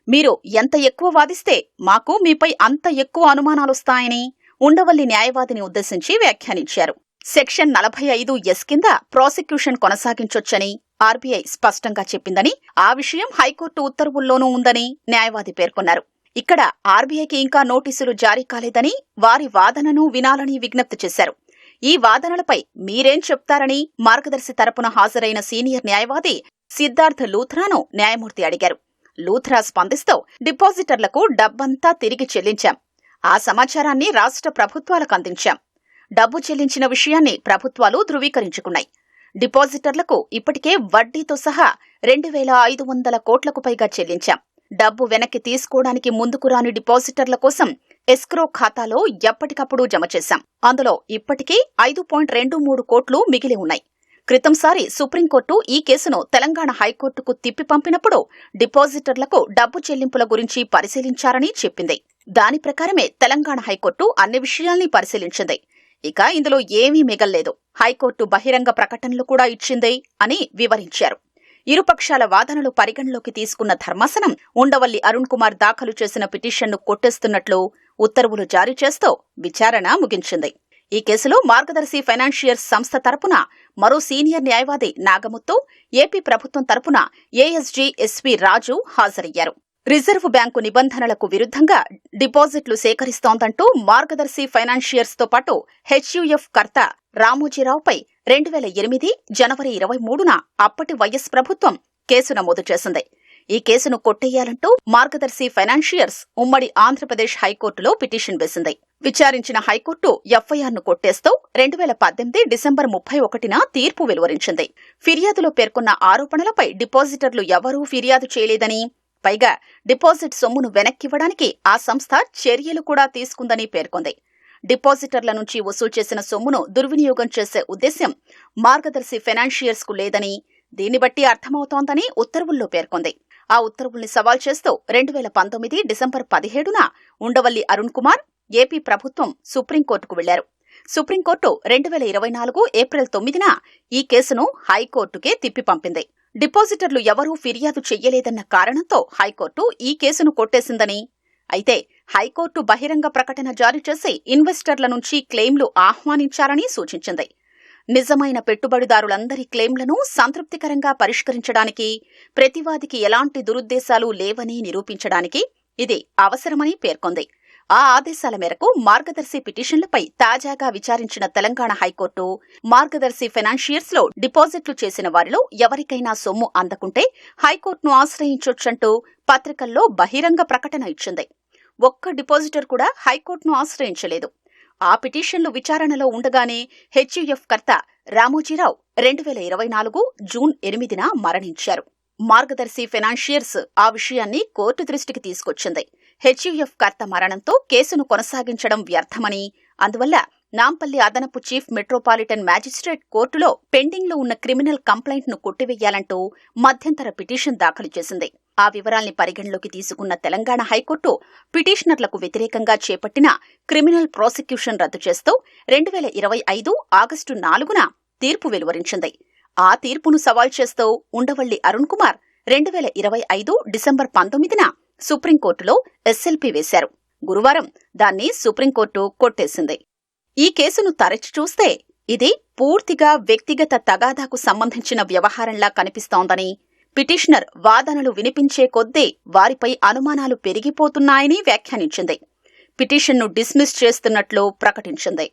మీరు ఎంత ఎక్కువ వాదిస్తే మాకు మీపై అంత ఎక్కువ అనుమానాలొస్తాయని ఉండవల్లి న్యాయవాదిని ఉద్దేశించి వ్యాఖ్యానించారు. సెక్షన్ 45(s) కింద ప్రాసిక్యూషన్ కొనసాగించొచ్చని ఆర్బీఐ స్పష్టంగా చెప్పిందని, ఆ విషయం హైకోర్టు ఉత్తర్వుల్లోనూ ఉందని న్యాయవాది పేర్కొన్నారు. ఇక్కడ ఆర్బీఐకి ఇంకా నోటీసులు జారీ కాలేదని, వారి వాదనను వినాలని విజ్ఞప్తి చేశారు. ఈ వాదనలపై మీరేం చెప్తారని మార్గదర్శి తరపున హాజరైన సీనియర్ న్యాయవాది సిద్ధార్థ్ లూథ్రాను న్యాయమూర్తి అడిగారు. లూథ్రా స్పందిస్తూ డిపాజిటర్లకు డబ్బంతా తిరిగి చెల్లించాం, ఆ సమాచారాన్ని రాష్ట్ర ప్రభుత్వాలకు అందించాం. డబ్బు చెల్లించిన విషయాన్ని ప్రభుత్వాలు ధృవీకరించుకున్నాయి. డిపాజిటర్లకు ఇప్పటికే వడ్డీతో సహా 2500 కోట్లకు పైగా చెల్లించాం. డబ్బు వెనక్కి తీసుకోవడానికి ముందుకు రాని డిపాజిటర్ల కోసం ఎస్క్రో ఖాతాలో ఎప్పటికప్పుడు జమ చేశాం. అందులో ఇప్పటికీ 5.23 కోట్లు మిగిలి ఉన్నాయి. క్రితంసారి సుప్రీంకోర్టు ఈ కేసును తెలంగాణ హైకోర్టుకు తిప్పి పంపినప్పుడు డిపాజిటర్లకు డబ్బు చెల్లింపుల గురించి పరిశీలించారని చెప్పింది. దాని ప్రకారమే తెలంగాణ హైకోర్టు అన్ని విషయాల్ని పరిశీలించింది. ఇక ఇందులో ఏమీ మిగల్లేదు, హైకోర్టు బహిరంగ ప్రకటనలు కూడా ఇచ్చింది అని వివరించారు. ఇరుపక్షాల వాదనలు పరిగణలోకి తీసుకున్న ధర్మాసనం ఉండవల్లి అరుణ్ కుమార్ దాఖలు చేసిన పిటిషన్ను కొట్టేస్తున్నట్లు ఉత్తర్వులు జారీ చేస్తూ విచారణ ముగించింది. ఈ కేసులో మార్గదర్శి ఫైనాన్షియర్స్ సంస్థ తరపున మరో సీనియర్ న్యాయవాది నాగముత్తు, ఏపీ ప్రభుత్వం తరపున ఏఎస్జీ ఎస్వి రాజు హాజరయ్యారు. రిజర్వు బ్యాంకు నిబంధనలకు విరుద్ధంగా డిపాజిట్లు సేకరిస్తోందంటూ మార్గదర్శి ఫైనాన్షియర్స్ తో పాటు హెచ్యుఎఫ్ కర్త రామోజీరావుపై 2008 జనవరి 23న అప్పటి వైఎస్ ప్రభుత్వం కేసు నమోదు చేసింది. ఈ కేసును కొట్టేయాలంటూ మార్గదర్శి ఫైనాన్షియర్స్ ఉమ్మడి ఆంధ్రప్రదేశ్ హైకోర్టులో పిటిషన్ వేసింది. విచారించిన హైకోర్టు ఎఫ్ఐఆర్ను కొట్టేస్తూ 2018 డిసెంబర్ 31న తీర్పు వెలువరించింది. ఫిర్యాదులో పేర్కొన్న ఆరోపణలపై డిపాజిటర్లు ఎవరూ ఫిర్యాదు చేయలేదని, పైగా డిపాజిట్ సొమ్మును వెనక్కివ్వడానికి ఆ సంస్థ చర్యలు కూడా తీసుకుందని పేర్కొంది. డిపాజిటర్ల నుంచి వసూలు చేసిన సొమ్మును దుర్వినియోగం చేసే ఉద్దేశ్యం మార్గదర్శి ఫైనాన్షియర్స్ కు లేదని, దీన్ని బట్టి అర్థమవుతోందని ఉత్తర్వుల్లో పేర్కొంది. ఆ ఉత్తర్వుల్ని సవాల్ చేస్తూ 2019 డిసెంబర్ 17న ఉండవల్లి అరుణ్ కుమార్, ఏపీ ప్రభుత్వం సుప్రీంకోర్టుకు వెళ్లారు. సుప్రీంకోర్టు 2024 ఏప్రిల్ 9న ఈ కేసును హైకోర్టుకే తిప్పి పంపింది. డిపాజిటర్లు ఎవరూ ఫిర్యాదు చెయ్యలేదన్న కారణంతో హైకోర్టు ఈ కేసును కొట్టేసిందని, అయితే హైకోర్టు బహిరంగ ప్రకటన జారీ చేసి ఇన్వెస్టర్ల నుంచి క్లెయిమ్లు ఆహ్వానించాలని సూచించింది. నిజమైన పెట్టుబడిదారులందరి క్లెయిమ్లను సంతృప్తికరంగా పరిష్కరించడానికి, ప్రతివాదికి ఎలాంటి దురుద్దేశాలు లేవని నిరూపించడానికి ఇది అవసరమని పేర్కొంది. ఆ ఆదేశాల మేరకు మార్గదర్శి పిటిషన్లపై తాజాగా విచారించిన తెలంగాణ హైకోర్టు మార్గదర్శి ఫైనాన్షియర్స్ లో డిపాజిట్లు చేసిన వారిలో ఎవరికైనా సొమ్ము అందకుంటే హైకోర్టును ఆశ్రయించొచ్చంటూ పత్రికల్లో బహిరంగ ప్రకటన ఇచ్చింది. ఒక్క డిపాజిటర్ కూడా హైకోర్టును ఆశ్రయించలేదు. ఆ పిటిషన్లు విచారణలో ఉండగానే హెచ్యుఎఫ్ కర్త రామోజీరావు 2024 జూన్ 8న మరణించారు. మార్గదర్శి ఫైనాన్షియర్స్ ఆ విషయాన్ని కోర్టు దృష్టికి తీసుకొచ్చింది. హెచ్యుఎఫ్ కర్త మరణంతో కేసును కొనసాగించడం వ్యర్థమని, అందువల్ల నాంపల్లి అదనపు చీఫ్ మెట్రోపాలిటన్ మ్యాజిస్ట్రేట్ కోర్టులో పెండింగ్లో ఉన్న క్రిమినల్ కంప్లైంట్ను కొట్టివేయాలంటూ మధ్యంతర పిటిషన్ దాఖలు చేసింది. ఆ వివరాల్ని పరిగణలోకి తీసుకున్న తెలంగాణ హైకోర్టు పిటిషనర్లకు వ్యతిరేకంగా చేపట్టిన క్రిమినల్ ప్రాసిక్యూషన్ రద్దు చేస్తూ 2025 ఆగస్టు 4న తీర్పు వెలువరించింది. ఆ తీర్పును సవాల్ చేస్తూ ఉండవల్లి అరుణ్ కుమార్ 2025 డిసెంబర్ 19న సుప్రీంకోర్టులో ఎస్ఎల్పీ వేశారు. గురువారం దాన్ని సుప్రీంకోర్టు కొట్టేసింది. ఈ కేసును తరచి చూస్తే ఇది పూర్తిగా వ్యక్తిగత తగాదాకు సంబంధించిన వ్యవహారంలా కనిపిస్తోందని, పిటిషనర్ వాదనలు వినిపించే కొద్దీ వారిపై అనుమానాలు పెరిగిపోతున్నాయని వ్యాఖ్యానించింది. పిటిషన్ను డిస్మిస్ చేస్తున్నట్లు ప్రకటించింది.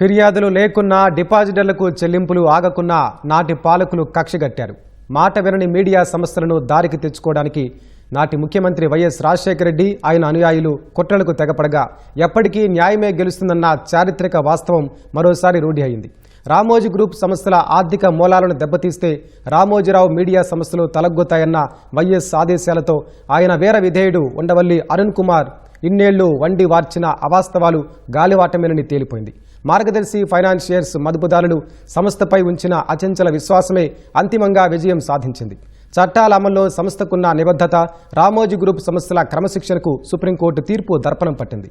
ఫిర్యాదులు లేకున్నా డిపాజిటర్లకు చెల్లింపులు ఆగకున్నా నాటి పాలకులు కక్షగట్టారు. మాట వినని మీడియా సంస్థలను దారికి తెచ్చుకోవడానికి నాటి ముఖ్యమంత్రి వైఎస్ రాజశేఖర రెడ్డి ఆయన అనుయాయులు కుట్రలకు తెగపడగా ఎప్పటికీ న్యాయమే గెలుస్తుందన్న చారిత్రక వాస్తవం మరోసారి రూఢి అయింది. రామోజీ గ్రూప్ సంస్థల ఆర్థిక మూలాలను దెబ్బతీస్తే రామోజీరావు మీడియా సంస్థలు తలగ్గొతాయన్న వైఎస్ ఆదేశాలతో ఆయన వీర విధేయుడు ఉండవల్లి అరుణ్ కుమార్ ఇన్నేళ్లు వండి వార్చిన అవాస్తవాలు గాలివాటమేనని తేలిపోయింది. మార్గదర్శి ఫైనాన్షియర్స్ మదుపుదారులు సంస్థపై ఉంచిన అచంచల విశ్వాసమే అంతిమంగా విజయం సాధించింది. చట్టాల అమల్లో సంస్థకున్న నిబద్ధత, రామోజీ గ్రూప్ సంస్థల క్రమశిక్షణకు సుప్రీంకోర్టు తీర్పు దర్పణం పట్టింది.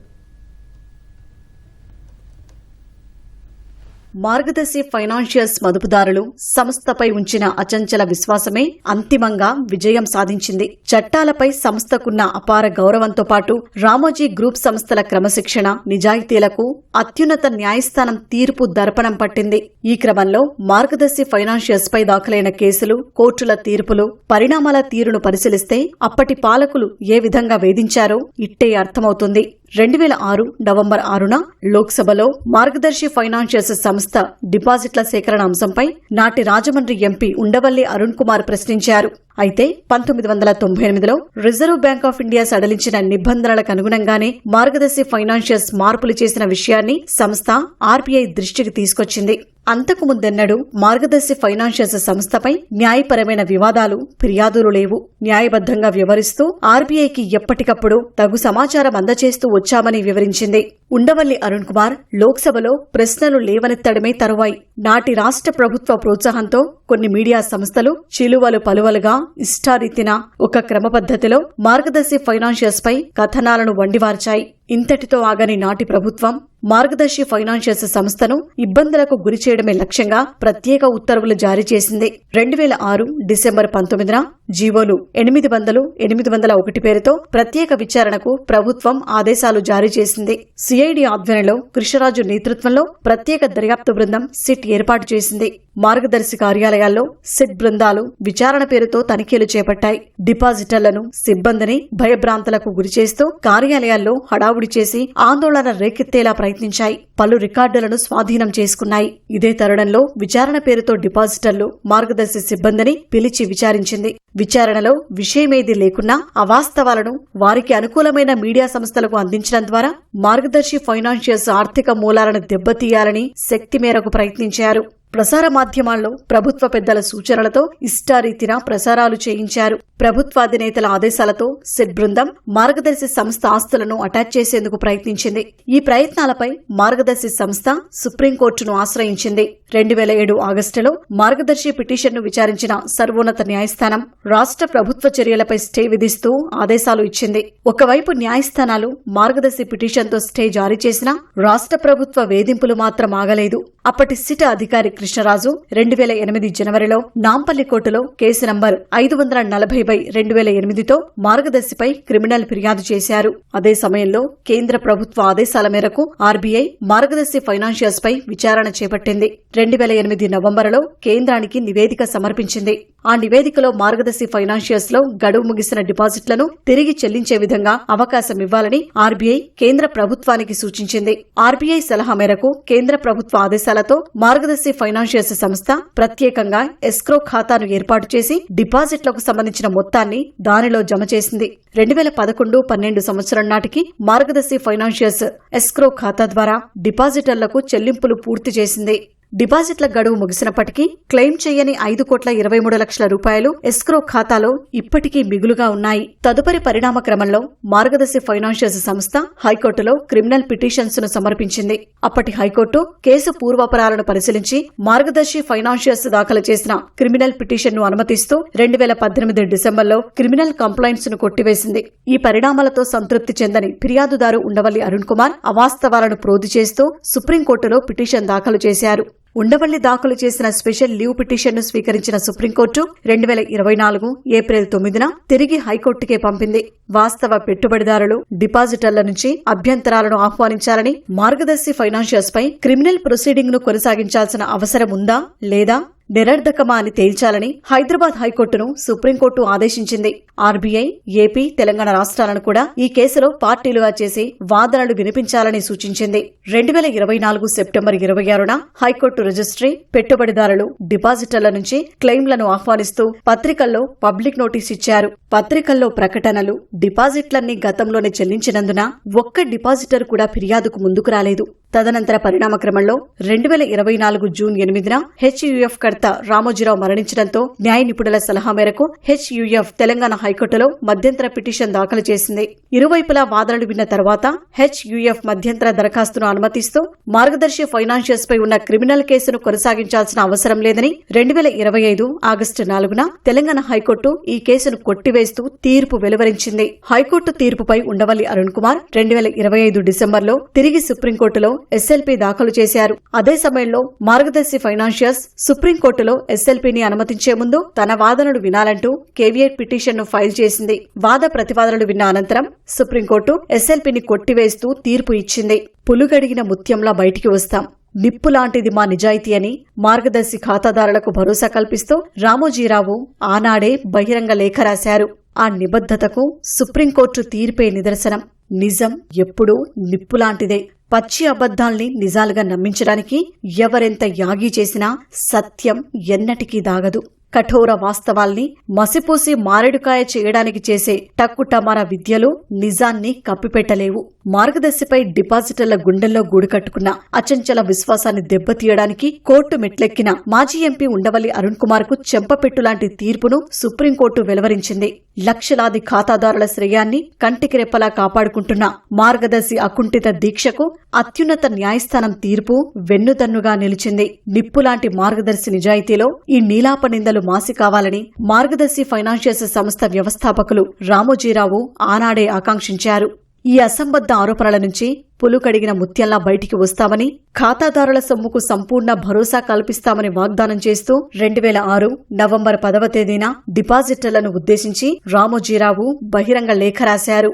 మార్గదర్శి ఫైనాన్షియర్స్ మదుపుదారులు సంస్థపై ఉంచిన అచంచల విశ్వాసమే అంతిమంగా విజయం సాధించింది. చట్టాలపై సంస్థకున్న అపార గౌరవంతో పాటు రామోజీ గ్రూప్ సంస్థల క్రమశిక్షణ, నిజాయితీలకు అత్యున్నత న్యాయస్థానం తీర్పు దర్పణం పట్టింది. ఈ క్రమంలో మార్గదర్శి ఫైనాన్షియర్స్ పై దాఖలైన కేసులు, కోర్టుల తీర్పులు, పరిణామాల తీరును పరిశీలిస్తే అప్పటి పాలకులు ఏ విధంగా వేధించారో ఇట్టే అర్థమవుతుంది. 2006 నవంబర్ 6న లోక్సభలో మార్గదర్శి ఫైనాన్షియర్స్ సంస్థ డిపాజిట్ల సేకరణ అంశంపై నాటి రాజమండ్రి ఎంపీ ఉండవల్లి అరుణ్ కుమార్ ప్రశ్నించారు. అయితే 1998లో రిజర్వ్ బ్యాంక్ ఆఫ్ ఇండియా సడలించిన నిబంధనలకు అనుగుణంగానే మార్గదర్శి ఫైనాన్షియర్స్ మార్పులు చేసిన విషయాన్ని సంస్థ ఆర్బీఐ దృష్టికి తీసుకొచ్చింది. అంతకు ముందెన్నడూ మార్గదర్శి ఫైనాన్షియర్స్ సంస్థపై న్యాయపరమైన వివాదాలు, ఫిర్యాదులు లేవు. న్యాయబద్ధంగా వ్యవహరిస్తూ ఆర్బీఐకి ఎప్పటికప్పుడు తగు సమాచారం అందజేస్తూ వచ్చామని వివరించింది. ఉండవల్లి అరుణ్ కుమార్ లోక్సభలో ప్రశ్నలు లేవనెత్తడమే తరువాయి నాటి రాష్ట్ర ప్రభుత్వ ప్రోత్సాహంతో కొన్ని మీడియా సంస్థలు చిలువలు పలువలుగా ఇష్టారీతిన ఒక క్రమపద్ధతిలో మార్గదర్శి ఫైనాన్షియర్స్ పై కథనాలను వండివార్చాయి. ఇంతటితో ఆగని నాటి ప్రభుత్వం మార్గదర్శి ఫైనాన్షియర్స్ సంస్థను ఇబ్బందులకు గురి చేయడమే లక్ష్యంగా ప్రత్యేక ఉత్తర్వులు జారీ చేసింది. 2006 డిసెంబర్ 19న జీవోలు 800, 801 పేరుతో ప్రత్యేక విచారణకు ప్రభుత్వం ఆదేశాలు జారీ చేసింది. సిఐడి ఆధ్వర్యంలో కృష్ణరాజు నేతృత్వంలో ప్రత్యేక దర్యాప్తు బృందం సిట్ ఏర్పాటు చేసింది. మార్గదర్శి కార్యాలయాల్లో సిట్ బృందాలు విచారణ పేరుతో తనిఖీలు చేపట్టాయి. డిపాజిటర్లను, సిబ్బందిని భయభ్రాంతులకు గురిచేస్తూ కార్యాలయాల్లో హడావుడి చేసి ఆందోళన రేకెత్తేలా ప్రయత్నించాయి. పలు రికార్డులను స్వాధీనం చేసుకున్నాయి. ఇదే తరుణంలో విచారణ పేరుతో డిపాజిటర్లు మార్గదర్శి సిబ్బందిని పిలిచి విచారించింది. విచారణలో విషయమేదీ లేకున్నా అవాస్తవాలను వారికి అనుకూలమైన మీడియా సంస్థలకు అందించడం ద్వారా మార్గదర్శి ఫైనాన్షియర్స్ ఆర్థిక మూలాలను దెబ్బతీయాలని శక్తి మేరకు ప్రయత్నించారు. ప్రసార మాధ్యమాల్లో ప్రభుత్వ పెద్దల సూచనలతో ఇష్టారీతిన ప్రసారాలు చేయించారు. ప్రభుత్వాధినేతల ఆదేశాలతో సెట్ బృందం మార్గదర్శి సంస్థ ఆస్తులను అటాచ్ చేసేందుకు ప్రయత్నించింది. ఈ ప్రయత్నాలపై మార్గదర్శి సంస్థ సుప్రీంకోర్టును ఆశ్రయించింది. 2007 ఆగస్టులో మార్గదర్శి పిటిషన్ను విచారించిన సర్వోన్నత న్యాయస్థానం రాష్ట్ర ప్రభుత్వ చర్యలపై స్టే విధిస్తూ ఆదేశాలు ఇచ్చింది. ఒకవైపు న్యాయస్థానాలు మార్గదర్శి పిటిషన్తో స్టే జారీ చేసినా రాష్ట్ర ప్రభుత్వ వేధింపులు మాత్రం ఆగలేదు. అప్పటి సిట్ అధికారి కృష్ణరాజు 2008 జనవరిలో నాంపల్లి కోర్టులో కేసు నంబర్ 540/2008తో మార్గదర్శిపై క్రిమినల్ ఫిర్యాదు చేశారు. అదే సమయంలో కేంద్ర ప్రభుత్వ ఆదేశాల మేరకు ఆర్బీఐ మార్గదర్శి ఫైనాన్షియల్స్ పై విచారణ చేపట్టింది. 2008 నవంబరులో కేంద్రానికి నివేదిక సమర్పించింది. ఆ నివేదికలో మార్గదర్శి ఫైనాన్షియల్స్ లో గడువు ముగిసిన డిపాజిట్లను తిరిగి చెల్లించే విధంగా అవకాశం ఇవ్వాలని ఆర్బీఐ కేంద్ర ప్రభుత్వానికి సూచించింది. ఆర్బీఐ సలహా మేరకు కేంద్ర ప్రభుత్వ ఆదేశాలతో మార్గదర్శి ఫైనాన్షియల్స్ సంస్థ ప్రత్యేకంగా ఎస్క్రో ఖాతాను ఏర్పాటు చేసి డిపాజిట్లకు సంబంధించిన మొత్తాన్ని దానిలో జమ చేసింది. 2011-12 సంవత్సరం నాటికి మార్గదర్శి ఫైనాన్షియల్స్ ఎస్క్రో ఖాతా ద్వారా డిపాజిటర్లకు చెల్లింపులు పూర్తి చేసింది. డిపాజిట్ల గడువు ముగిసినప్పటికీ క్లెయిమ్ చేయని 5,23,00,000 రూపాయలు ఎస్క్రో ఖాతాలో ఇప్పటికీ మిగులుగా ఉన్నాయి. తదుపరి పరిణామ క్రమంలో మార్గదర్శి ఫైనాన్షియల్స్ సంస్థ హైకోర్టులో క్రిమినల్ పిటిషన్స్ ను సమర్పించింది. అప్పటి హైకోర్టు కేసు పూర్వాపరాలను పరిశీలించి మార్గదర్శి ఫైనాన్షియల్స్ దాఖలు చేసిన క్రిమినల్ పిటిషన్ ను అనుమతిస్తూ 2018 డిసెంబర్లో క్రిమినల్ కంప్లైంట్స్ ను కొట్టివేసింది. ఈ పరిణామాలతో సంతృప్తి చెందని ఫిర్యాదుదారు ఉండవల్లి అరుణ్ కుమార్ అవాస్తవాలను ప్రోది చేస్తూ సుప్రీంకోర్టులో పిటిషన్ దాఖలు చేశారు. ఉండవల్లి దాఖలు చేసిన స్పెషల్ లీవ్ పిటిషన్ను స్వీకరించిన సుప్రీంకోర్టు 2024 ఏప్రిల్ 9న తిరిగి హైకోర్టుకే పంపింది. వాస్తవ పెట్టుబడిదారులు, డిపాజిటర్ల నుంచి అభ్యంతరాలను ఆహ్వానించాలని, మార్గదర్శి ఫైనాన్షియల్స్ పై క్రిమినల్ ప్రొసీడింగ్ ను కొనసాగించాల్సిన అవసరం ఉందా లేదా నిరర్ధకమా అని తేల్చాలని హైదరాబాద్ హైకోర్టును సుప్రీంకోర్టు ఆదేశించింది. ఆర్బీఐ, ఏపీ, తెలంగాణ రాష్ట్రాలను కూడా ఈ కేసులో పార్టీలుగా చేసి వాదనలు వినిపించాలని సూచించింది. 2024 సెప్టెంబర్ 26న హైకోర్టు రిజిస్ట్రీ పెట్టుబడిదారులు, డిపాజిటర్ల నుంచి క్లెయిమ్లను ఆహ్వానిస్తూ పత్రికల్లో పబ్లిక్ నోటీస్ ఇచ్చారు. పత్రికల్లో ప్రకటనలు, డిపాజిట్లన్నీ గతంలోనే చెల్లించినందున ఒక్క డిపాజిటర్ కూడా ఫిర్యాదుకు ముందుకు రాలేదు. తదనంతర పరిణామ క్రమంలో 2024 జూన్ 8న హెచ్యుఎఫ్ కర్త రామోజీరావు మరణించడంతో న్యాయ నిపుణుల సలహా మేరకు హెచ్యుఎఫ్ తెలంగాణ హైకోర్టులో మధ్యంతర పిటిషన్ దాఖలు చేసింది. ఇరువైపులా వాదనలు విన్న తర్వాత హెచ్యుఎఫ్ మధ్యంతర దరఖాస్తును అనుమతిస్తూ మార్గదర్శి ఫైనాన్షియల్స్ పై ఉన్న క్రిమినల్ కేసును కొనసాగించాల్సిన అవసరం లేదని 2025 ఆగస్టు 4న తెలంగాణ హైకోర్టు ఈ కేసును కొట్టివేస్తూ తీర్పు వెలువరించింది. హైకోర్టు తీర్పుపై ఉండవల్లి అరుణ్ కుమార్ 2025 డిసెంబర్లో తిరిగి సుప్రీంకోర్టులో ఎస్ఎల్పీ దాఖలు చేశారు. అదే సమయంలో మార్గదర్శి ఫైనాన్షియల్స్ సుప్రీంకోర్టులో ఎస్ఎల్పీని అనుమతించే ముందు తన వాదనలు వినాలంటూ కేవియట్ పిటిషన్ ను ఫైల్ చేసింది. వాద ప్రతివాదనలు విన్న అనంతరం సుప్రీంకోర్టు ఎస్ఎల్పీని కొట్టివేస్తూ తీర్పు ఇచ్చింది. పులుగడిగిన ముత్యంలా బయటికి వస్తాం, నిప్పు లాంటిది మా నిజాయితీ అని మార్గదర్శి ఖాతాదారులకు భరోసా కల్పిస్తూ రామోజీరావు ఆనాడే బహిరంగ లేఖ రాశారు. ఆ నిబద్ధతకు సుప్రీంకోర్టు తీర్పే నిదర్శనం. నిజం ఎప్పుడూ నిప్పులాంటిదే. పచ్చి అబద్ధాల్ని నిజాలుగా నమ్మించడానికి ఎవరెంత యాగి చేసినా సత్యం ఎన్నటికీ దాగదు. కఠోర వాస్తవాల్ని మసిపూసి మారేడుకాయ చేయడానికి చేసే టక్కుటమారా విద్యలు నిజాన్ని కప్పిపెట్టలేవు. మార్గదర్శిపై డిపాజిటర్ల గుండెల్లో గూడుకట్టుకున్న అచంచల విశ్వాసాన్ని దెబ్బతీయడానికి కోర్టు మెట్లెక్కిన మాజీ ఎంపీ ఉండవల్లి అరుణ్ కుమార్ కు చెంపపెట్టులాంటి తీర్పును సుప్రీంకోర్టు వెలువరించింది. లక్షలాది ఖాతాదారుల శ్రేయాన్ని కంటికి రెప్పలా కాపాడుకుంటున్న మార్గదర్శి అకుంఠిత దీక్షకు అత్యున్నత న్యాయస్థానం తీర్పు వెన్నుదన్నుగా నిలిచింది. నిప్పులాంటి మార్గదర్శి నిజాయితీలో ఈ నీలాప నిందలు మాసి కావాలని మార్గదర్శి ఫైనాన్షియల్స్ సంస్థ వ్యవస్థాపకులు రామోజీరావు ఆనాడే ఆకాంక్షించారు. ఈ అసంబద్ధ ఆరోపణల నుంచి పులుకడిగిన ముత్యంలా బయటికి వస్తామని, ఖాతాదారుల సొమ్ముకు సంపూర్ణ భరోసా కల్పిస్తామని వాగ్దానం చేస్తూ 2006 నవంబర్ 10వ తేదీన డిపాజిటర్లను ఉద్దేశించి రామోజీరావు బహిరంగ లేఖ రాశారు.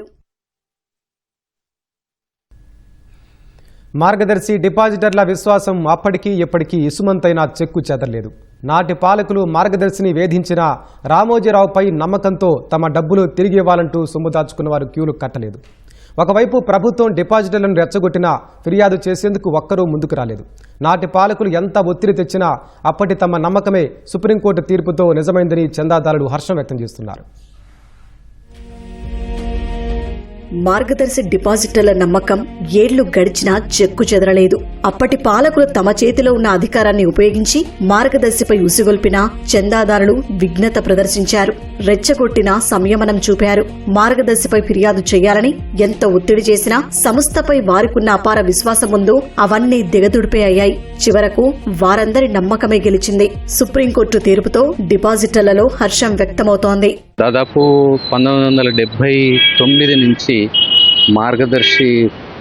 మార్గదర్శి డిపాజిటర్ల విశ్వాసం అప్పటికీ ఎప్పటికీ ఇసుమంతైనా చెక్కు చెదరలేదు. నాటి పాలకులు మార్గదర్శిని వేధించిన రామోజీరావుపై నమ్మకంతో తమ డబ్బులు తిరిగి ఇవ్వాలంటూ సొమ్ము దాచుకున్న వారు క్యూలు కట్టలేదు. ఒకవైపు ప్రభుత్వం డిపాజిటర్లను రెచ్చగొట్టినా ఫిర్యాదు చేసేందుకు ఒక్కరూ ముందుకు రాలేదు. నాటి పాలకులు ఎంత ఒత్తిడి తెచ్చినా అప్పటి తమ నమ్మకమే సుప్రీంకోర్టు తీర్పుతో నిజమైందని చందాదారులు హర్షం వ్యక్తం చేస్తున్నారు. మార్గదర్శి డిపాజిటర్ల నమ్మకం ఏళ్లు గడిచినా చెక్కు చెదరలేదు. అప్పటి పాలకులు తమ చేతిలో ఉన్న అధికారాన్ని ఉపయోగించి మార్గదర్శిపై ఉసిగొల్పినా చందాదారులు విఘ్నత ప్రదర్శించారు. రెచ్చగొట్టిన సంయమనం చూపారు. మార్గదర్శిపై ఫిర్యాదు చేయాలని ఎంత ఒత్తిడి చేసినా సంస్థపై వారికున్న అపార విశ్వాసం ముందు అవన్నీ దిగదుడిపే. చివరకు వారందరి నమ్మకమే గెలిచింది. సుప్రీంకోర్టు తీర్పుతో డిపాజిటర్లలో హర్షం వ్యక్తమవుతోంది. దాదాపు 1979 నుంచి మార్గదర్శి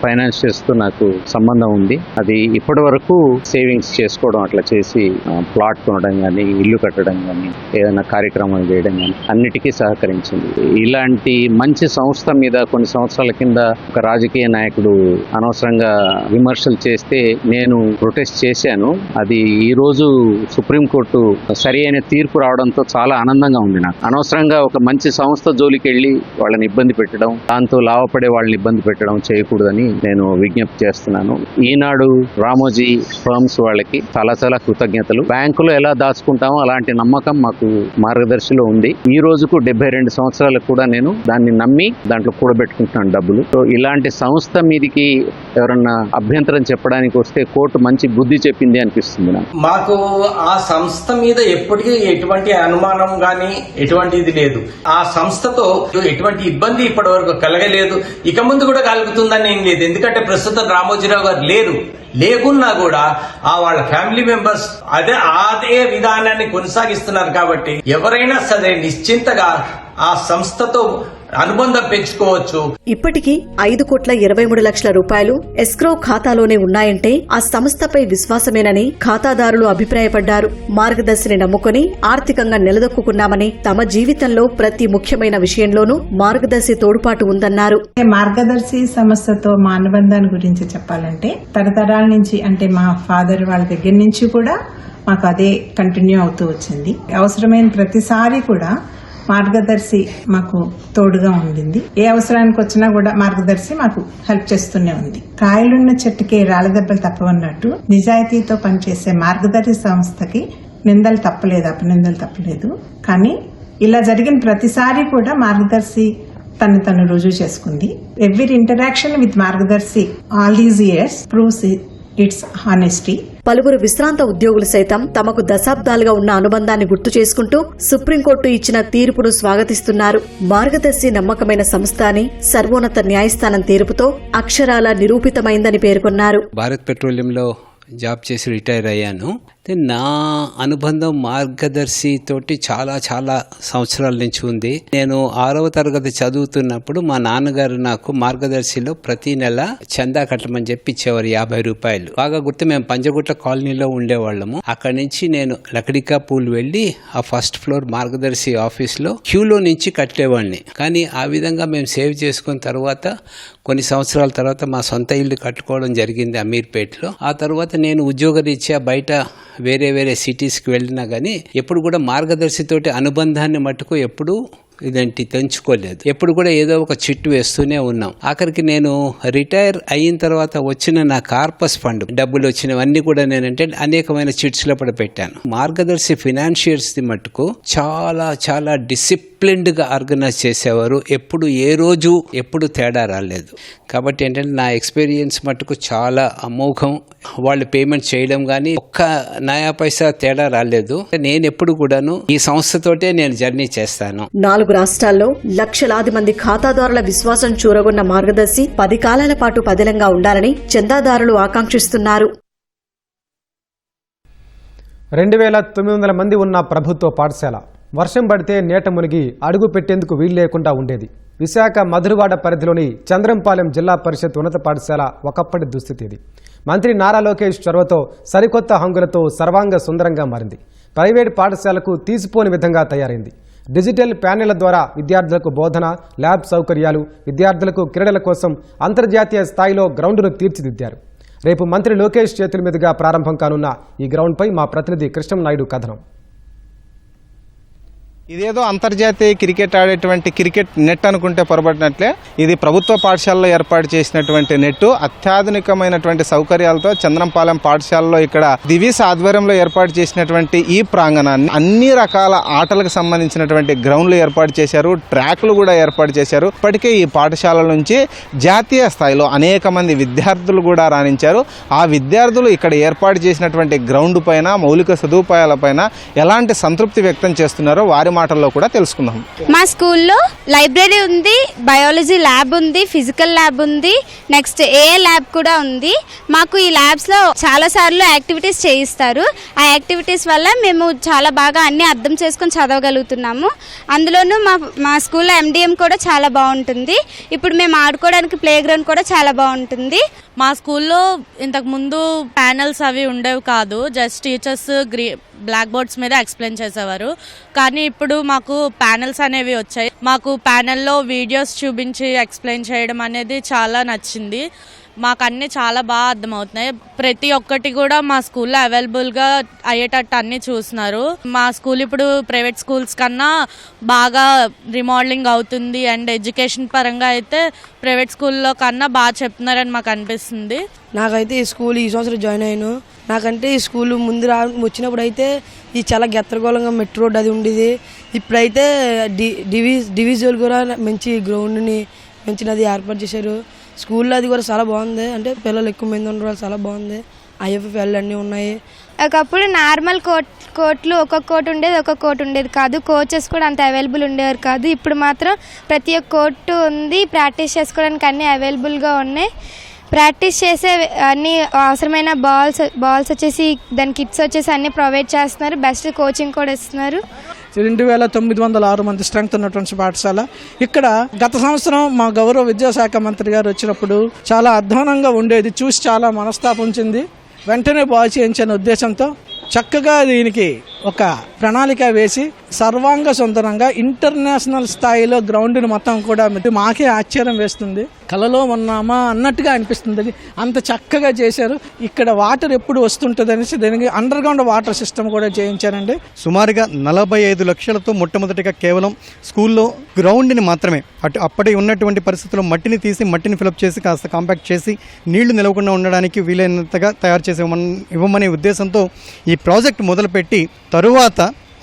ఫైనాన్షియర్స్తో నాకు సంబంధం ఉంది. అది ఇప్పటి వరకు సేవింగ్స్ చేసుకోవడం అట్లా చేసి ప్లాట్ కొనడం కానీ, ఇల్లు కట్టడం కానీ, ఏదైనా కార్యక్రమాలు చేయడం కానీ అన్నిటికీ సహకరించింది. ఇలాంటి మంచి సంస్థ మీద కొన్ని సంవత్సరాల కింద ఒక రాజకీయ నాయకుడు అనవసరంగా విమర్శలు చేస్తే నేను ప్రొటెస్ట్ చేశాను. అది ఈ రోజు సుప్రీంకోర్టు సరి అయిన తీర్పు రావడంతో చాలా ఆనందంగా ఉంది. నాకు అనవసరంగా ఒక మంచి సంస్థ జోలికి వెళ్ళి వాళ్ళని ఇబ్బంది పెట్టడం, దాంతో లాభపడే వాళ్ళని ఇబ్బంది పెట్టడం చేయకూడదని నేను విజ్ఞప్తి చేస్తున్నాను. ఈనాడు, రామోజీ ఫర్మ్స్ వాళ్ళకి చాలా చాలా కృతజ్ఞతలు. బ్యాంకులో ఎలా దాచుకుంటామో అలాంటి నమ్మకం మాకు మార్గదర్శిలో ఉంది. ఈ రోజుకు 72 సంవత్సరాలకు కూడా నేను దాన్ని నమ్మి దాంట్లో కూడబెట్టుకుంటున్నాను డబ్బులు. సో ఇలాంటి సంస్థ మీదికి ఎవరన్నా అభ్యంతరం చెప్పడానికి వస్తే కోర్టు మంచి బుద్ధి చెప్పింది అనిపిస్తుంది నాకు. మాకు ఆ సంస్థ మీద ఎప్పటికీ ఎటువంటి అనుమానం గాని ఎటువంటిది లేదు. ఆ సంస్థతో ఎటువంటి ఇబ్బంది ఇప్పటి వరకు కలగలేదు, ఇక ముందు కూడా కలుగుతుందని ఏం లేదు. ఎందుకంటే ప్రస్తుతం రామోజీరావు గారు లేరు. లేకున్నా కూడా వాళ్ళ ఫ్యామిలీ మెంబర్స్ అదే విధానాన్ని కొనసాగిస్తున్నారు. కాబట్టి ఎవరైనా సరే నిశ్చింతగా ఆ సంస్థతో అనుబంధం పెంచుకోవచ్చు. ఇప్పటికీ 5,23,00,000 రూపాయలు ఎస్క్రో ఖాతాలోనే ఉన్నాయంటే ఆ సంస్థపై విశ్వాసమేనని ఖాతాదారులు అభిప్రాయపడ్డారు. మార్గదర్శిని నమ్ముకుని ఆర్థికంగా నిలదొక్కున్నామని, తమ జీవితంలో ప్రతి ముఖ్యమైన విషయంలోనూ మార్గదర్శి తోడ్పాటు ఉందన్నారు. మార్గదర్శి సంస్థతో మా అనుబంధాన్ని గురించి చెప్పాలంటే తరతరాల నుంచి, అంటే మా ఫాదర్ వాళ్ళ దగ్గర నుంచి కూడా మాకు అదే కంటిన్యూ అవుతూ వచ్చింది. అవసరమైన ప్రతిసారి కూడా మార్గదర్శి మాకు తోడుగా ఉండింది. ఏ అవసరానికి వచ్చినా కూడా మార్గదర్శి మాకు హెల్ప్ చేస్తూనే ఉంది. కాయలున్న చెట్టుకి రాళ్ళ దెబ్బలు తప్పవన్నట్టు నిజాయితీతో పనిచేసే మార్గదర్శి సంస్థకి నిందలు తప్పలేదు, అపనిందలు తప్పలేదు. కానీ ఇలా జరిగిన ప్రతిసారి కూడా మార్గదర్శి తను రుజువు చేసుకుంది. Every interaction with Margadarsi all these years proves it's honesty. పలువురు విశ్రాంత ఉద్యోగులు సైతం తమకు దశాబ్దాలుగా ఉన్న అనుబంధాన్ని గుర్తు చేసుకుంటూ సుప్రీంకోర్టు ఇచ్చిన తీర్పును స్వాగతిస్తున్నారు. మార్గదర్శి నమ్మకమైన సంస్థ అని సర్వోన్నత న్యాయస్థానం తీర్పుతో అక్షరాల నిరూపితమైందని పేర్కొన్నారు. భారత్ పెట్రోలియంలో జాబ్ చేసి రిటైర్ అయ్యాను. నా అనుబంధం మార్గదర్శి తోటి చాలా చాలా సంవత్సరాల నుంచి ఉంది. నేను 6వ తరగతి చదువుతున్నప్పుడు మా నాన్నగారు నాకు మార్గదర్శిలో ప్రతి నెల చందా కట్టమని చెప్పి ఇచ్చేవారు 50 రూపాయలు. బాగా గుర్తు, మేము పంజగుట్ట కాలనీలో ఉండేవాళ్ళము. అక్కడి నుంచి నేను లకడికా పూల్ వెళ్ళి ఆ ఫస్ట్ ఫ్లోర్ మార్గదర్శి ఆఫీస్లో క్యూలో నుంచి కట్టేవాడిని. కానీ ఆ విధంగా మేము సేవ్ చేసుకున్న తర్వాత కొన్ని సంవత్సరాల తర్వాత మా సొంత ఇల్లు కట్టుకోవడం జరిగింది అమీర్పేటలో. ఆ తర్వాత నేను ఉద్యోగరీత్యా బయట వేరే సిటీస్కి వెళ్ళినా కానీ ఎప్పుడు కూడా మార్గదర్శితోటి అనుబంధాన్ని మట్టుకు ఎప్పుడు ఇదేంటి తెంచుకోలేదు. ఎప్పుడు కూడా ఏదో ఒక చిట్టు వేస్తూనే ఉన్నాం. ఆఖరికి నేను రిటైర్ అయిన తర్వాత వచ్చిన నా కార్పస్ ఫండ్ డబ్బులు వచ్చినవన్నీ కూడా నేనంటే అనేకమైన చిట్స్లో కూడా పెట్టాను. మార్గదర్శి ఫైనాన్షియర్స్ ది మట్టుకు చాలా చాలా డిసిప్లిన్డ్గా ఆర్గనైజ్ చేసేవారు. ఎప్పుడు ఏ రోజు ఎప్పుడు తేడా రాలేదు. కాబట్టి ఏంటంటే నా ఎక్స్పీరియన్స్ మట్టుకు చాలా అమోఘం. వాళ్ళు పేమెంట్ చేయడం కానీ ఒక్క నయా పైసా తేడా రాలేదు. నేను ఎప్పుడు కూడాను ఈ సంస్థతోటే నేను జర్నీ చేస్తాను. 4 రాష్ట్రాల్లో లక్షలాది మంది ఖాతాదారుల విశ్వాసం చూరగొన్న మార్గదర్శి 10 కాలాల పాటు పదిలంగా ఉండాలని చందాదారులు ఆకాంక్షిస్తున్నారు. 2,900 మంది ఉన్న ప్రభుత్వ పాఠశాల వర్షం పడితే నేట మునిగి అడుగు పెట్టేందుకు వీలు లేకుండా ఉండేది. విశాఖ మధురవాడ పరిధిలోని చంద్రంపాలెం జిల్లా పరిషత్ ఉన్నత పాఠశాల ఒకప్పటి దుస్థితి ఇది. మంత్రి నారా లోకేష్ చొరవతో సరికొత్త హంగులతో సర్వాంగ సుందరంగా మారింది. ప్రైవేట్ పాఠశాలకు తీసిపోని విధంగా తయారైంది. డిజిటల్ ప్యానెళ్ల ద్వారా విద్యార్థులకు బోధన, ల్యాబ్ సౌకర్యాలు, విద్యార్థులకు క్రీడల కోసం అంతర్జాతీయ స్థాయిలో గ్రౌండ్ను తీర్చిదిద్దారు. రేపు మంత్రి లోకేష్ చేతుల మీదుగా ప్రారంభం కానున్న ఈ గ్రౌండ్పై మా ప్రతినిధి కృష్ణం నాయుడు కథనం. ఇదేదో అంతర్జాతీయ క్రికెట్ ఆడేటువంటి క్రికెట్ నెట్ అనుకుంటే పొరపడినట్లే ఇది ప్రభుత్వ పాఠశాలలో ఏర్పాటు చేసినటువంటి నెట్. అత్యాధునికమైనటువంటి సౌకర్యాలతో చంద్రంపాలెం పాఠశాలలో ఇక్కడ దివీస్ ఆధ్వర్యంలో ఏర్పాటు చేసినటువంటి ఈ ప్రాంగణాన్ని అన్ని రకాల ఆటలకు సంబంధించినటువంటి గ్రౌండ్లు ఏర్పాటు చేశారు, ట్రాక్లు కూడా ఏర్పాటు చేశారు. ఇప్పటికే ఈ పాఠశాల నుంచి జాతీయ స్థాయిలో అనేక మంది విద్యార్థులు కూడా రాణించారు. ఆ విద్యార్థులు ఇక్కడ ఏర్పాటు చేసినటువంటి గ్రౌండ్ పైన, మౌలిక సదుపాయాల పైన ఎలాంటి సంతృప్తి వ్యక్తం చేస్తున్నారో వారి మాటల్లో కూడా తెలుసుకుందాం. మా స్కూల్లో లైబ్రరీ ఉంది, బయాలజీ ల్యాబ్ ఉంది, ఫిజికల్ ల్యాబ్ ఉంది, నెక్స్ట్ ఏఏ ల్యాబ్ కూడా ఉంది. మాకు ఈ ల్యాబ్స్లో చాలా సార్లు యాక్టివిటీస్ చేయిస్తారు. ఆ యాక్టివిటీస్ వల్ల మేము చాలా బాగా అన్ని అర్థం చేసుకొని చదవగలుగుతున్నాము. అందులోనూ మా స్కూల్లో MDM కూడా చాలా బాగుంటుంది. ఇప్పుడు మేము ఆడుకోవడానికి ప్లే గ్రౌండ్ కూడా చాలా బాగుంటుంది. మా స్కూల్లో ఇంతకు ముందు ప్యానెల్స్ అవి ఉండేవి కాదు, జస్ట్ టీచర్స్ బ్లాక్ బోర్డ్స్ మీద ఎక్స్ప్లెయిన్ చేసేవారు. కానీ ఇప్పుడు మాకు ప్యానెల్స్ అనేవి వచ్చాయి. మాకు ప్యానెల్లో వీడియోస్ చూపించి ఎక్స్ప్లెయిన్ చేయడం అనేది చాలా నచ్చింది. మాకు అన్నీ చాలా బాగా అర్థమవుతున్నాయి. ప్రతి ఒక్కటి కూడా మా స్కూల్లో అవైలబుల్గా అయ్యేటట్టు అన్నీ చూస్తున్నారు. మా స్కూల్ ఇప్పుడు ప్రైవేట్ స్కూల్స్ కన్నా బాగా రిమోడలింగ్ అవుతుంది. అండ్ ఎడ్యుకేషన్ పరంగా అయితే ప్రైవేట్ స్కూల్లో కన్నా బాగా చెప్తున్నారని మాకు అనిపిస్తుంది. నాకైతే ఈ స్కూల్ ఈ సంవత్సరం జాయిన్ అయ్యాను. నాకంటే ఈ స్కూల్ ముందు వచ్చినప్పుడు అయితే ఈ చాలా గెత్తరగోళంగా మెట్రో రోడ్ అది ఉండేది. ఇప్పుడైతే డివిజువల్ కూడా మంచి గ్రౌండ్ని మంచినది ఏర్పాటు చేశారు. స్కూల్లో అది కూడా చాలా బాగుంది. అంటే పిల్లలు ఎక్కువ మంది ఉండడం చాలా బాగుంది. IFFL అన్నీ ఉన్నాయి. ఒకప్పుడు నార్మల్ కోర్టులు ఒక్కొక్క కోర్టు ఉండేది, ఒక్కొక్క కోర్టు ఉండేది కాదు. కోచెస్ కూడా అంత అవైలబుల్ ఉండేవారు కాదు. ఇప్పుడు మాత్రం ప్రతి ఒక్క కోర్టు ఉంది. ప్రాక్టీస్ చేసుకోవడానికి అన్నీ అవైలబుల్గా ఉన్నాయి. ప్రాక్టీస్ చేసే అన్ని అవసరమైన బాల్స్ వచ్చేసి దాని కిట్స్ వచ్చేసి అన్ని ప్రొవైడ్ చేస్తున్నారు. బెస్ట్ కోచింగ్ కూడా ఇస్తున్నారు. 2906 మంది స్ట్రెంగ్త్ ఉన్నటువంటి పాఠశాల. ఇక్కడ గత సంవత్సరం మా గౌరవ విద్యాశాఖ మంత్రి గారు వచ్చినప్పుడు చాలా అధ్వానంగా ఉండేది, చూసి చాలా మనస్తాపం చెంది వెంటనే బాగు చేయించిన ఉద్దేశంతో చక్కగా దీనికి ఒక ప్రణాళిక వేసి సర్వాంగ సుందరంగా ఇంటర్నేషనల్ స్థాయిలో గ్రౌండ్ని మొత్తం కూడా మాకే ఆశ్చర్యం వేస్తుంది. కలలో ఉన్నామా అన్నట్టుగా అనిపిస్తుంది. అంత చక్కగా చేశారు. ఇక్కడ వాటర్ ఎప్పుడు వస్తుంటుంది అనేసి దీనికి అండర్ గ్రౌండ్ వాటర్ సిస్టమ్ కూడా చేయించారండి. సుమారుగా 45 లక్షలతో మొట్టమొదటిగా కేవలం స్కూల్లో గ్రౌండ్ని మాత్రమే అప్పటి ఉన్నటువంటి పరిస్థితుల్లో మట్టిని తీసి మట్టిని ఫిలప్ చేసి కాస్త కాంపాక్ట్ చేసి నీళ్లు నిలవకుండా ఉండడానికి వీలైనంతగా తయారు చేసి ఇవ్వమనే ఉద్దేశంతో ఈ ప్రాజెక్ట్ మొదలుపెట్టి తరువాత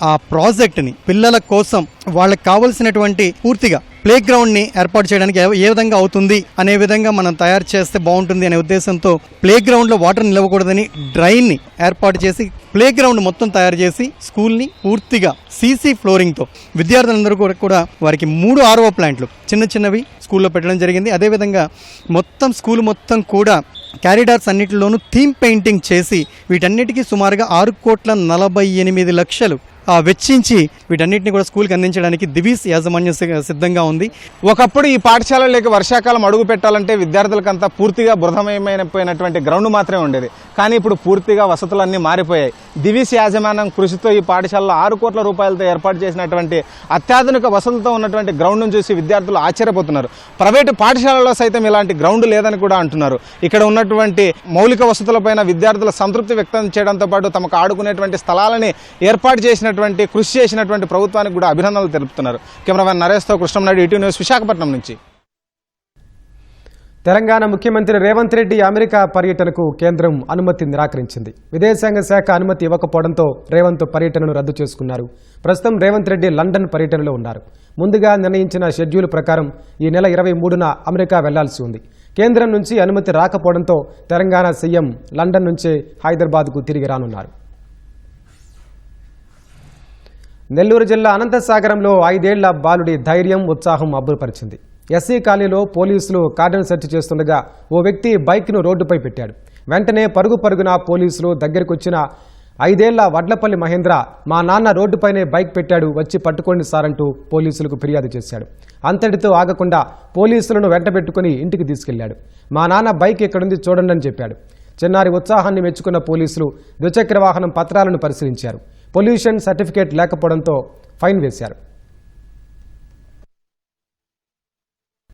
ఆ ప్రాజెక్ట్ని పిల్లల కోసం వాళ్ళకి కావలసినటువంటి పూర్తిగా ప్లే గ్రౌండ్ని ఏర్పాటు చేయడానికి ఏ విధంగా అవుతుంది అనే విధంగా మనం తయారు చేస్తే బాగుంటుంది అనే ఉద్దేశంతో ప్లే గ్రౌండ్లో వాటర్ నిలవకూడదని డ్రైన్ని ఏర్పాటు చేసి ప్లే గ్రౌండ్ మొత్తం తయారు చేసి స్కూల్ని పూర్తిగా CC ఫ్లోరింగ్తో విద్యార్థులందరూ కూడా వారికి 3 RO ప్లాంట్లు చిన్న చిన్నవి స్కూల్లో పెట్టడం జరిగింది. అదేవిధంగా మొత్తం స్కూల్ మొత్తం కూడా క్యారిడార్స్ అన్నింటిలోనూ థీమ్ పెయింటింగ్ చేసి వీటన్నిటికీ సుమారుగా 6,48,00,000 వెచ్చించి వీటన్నిటిని కూడా స్కూల్కి అందించడానికి దివీస్ యాజమాన్యం సిద్ధంగా ఉంది. ఒకప్పుడు ఈ పాఠశాలలోకి వర్షాకాలం అడుగు పెట్టాలంటే విద్యార్థులకంతా పూర్తిగా బృహమైపోయినటువంటి గ్రౌండ్ మాత్రమే ఉండేది. కానీ ఇప్పుడు పూర్తిగా వసతులన్నీ మారిపోయాయి. దివీస్ యాజమాన్యం కృషితో ఈ పాఠశాలలో 6 కోట్ల రూపాయలతో ఏర్పాటు చేసినటువంటి అత్యాధునిక వసతులతో ఉన్నటువంటి గ్రౌండ్ను చూసి విద్యార్థులు ఆశ్చర్యపోతున్నారు. ప్రైవేటు పాఠశాలలో సైతం ఇలాంటి గ్రౌండ్ లేదని కూడా అంటున్నారు. ఇక్కడ ఉన్నటువంటి మౌలిక వసతులపైన విద్యార్థుల సంతృప్తి వ్యక్తం చేయడంతో పాటు తమకు ఆడుకునేటువంటి స్థలాలని ఏర్పాటు చేసినటువంటి కృషి చేసినటువంటి ప్రభుత్వానికి కూడా అభినందనలు తెలుపుతున్నారు. కెమెరామెన్ నరేష్తో కృష్ణంనాయుడు, ETV న్యూస్, విశాఖపట్నం నుంచి. తెలంగాణ ముఖ్యమంత్రి రేవంత్ రెడ్డి అమెరికా పర్యటనకు కేంద్రం అనుమతి నిరాకరించింది. విదేశాంగ శాఖ అనుమతి ఇవ్వకపోవడంతో రేవంత్ పర్యటనను రద్దు చేసుకున్నారు. ప్రస్తుతం రేవంత్ రెడ్డి లండన్ పర్యటనలో ఉన్నారు. ముందుగా నిర్ణయించిన షెడ్యూల్ ప్రకారం ఈ నెల 23న అమెరికా వెళ్లాల్సి ఉంది. కేంద్రం నుంచి అనుమతి రాకపోవడంతో తెలంగాణ సీఎం లండన్ నుంచే హైదరాబాద్కు తిరిగి రానున్నారు. నెల్లూరు జిల్లా అనంతసాగరంలో 5 ఏళ్ల బాలుడి ధైర్యం, ఉత్సాహం అబ్బురపరిచింది. SC కాలనీలో పోలీసులు కార్డన్ సెర్చ్ చేస్తుండగా ఓ వ్యక్తి బైక్ను రోడ్డుపై పెట్టాడు. వెంటనే పరుగున పోలీసులు దగ్గరకొచ్చిన 5 ఏళ్ల వడ్లపల్లి మహేంద్ర, మా నాన్న రోడ్డుపైనే బైక్ పెట్టాడు, వచ్చి పట్టుకోండి సార్ అంటూ పోలీసులకు ఫిర్యాదు చేశాడు. అంతటితో ఆగకుండా పోలీసులను వెంటబెట్టుకుని ఇంటికి తీసుకెళ్లాడు. మా నాన్న బైక్ ఎక్కడుంది చూడండి అని చెప్పాడు. చిన్నారి ఉత్సాహాన్ని మెచ్చుకున్న పోలీసులు ద్విచక్ర వాహనం పత్రాలను పరిశీలించారు. పొల్యూషన్ సర్టిఫికేట్ లేకపోవడంతో ఫైన్ వేశారు.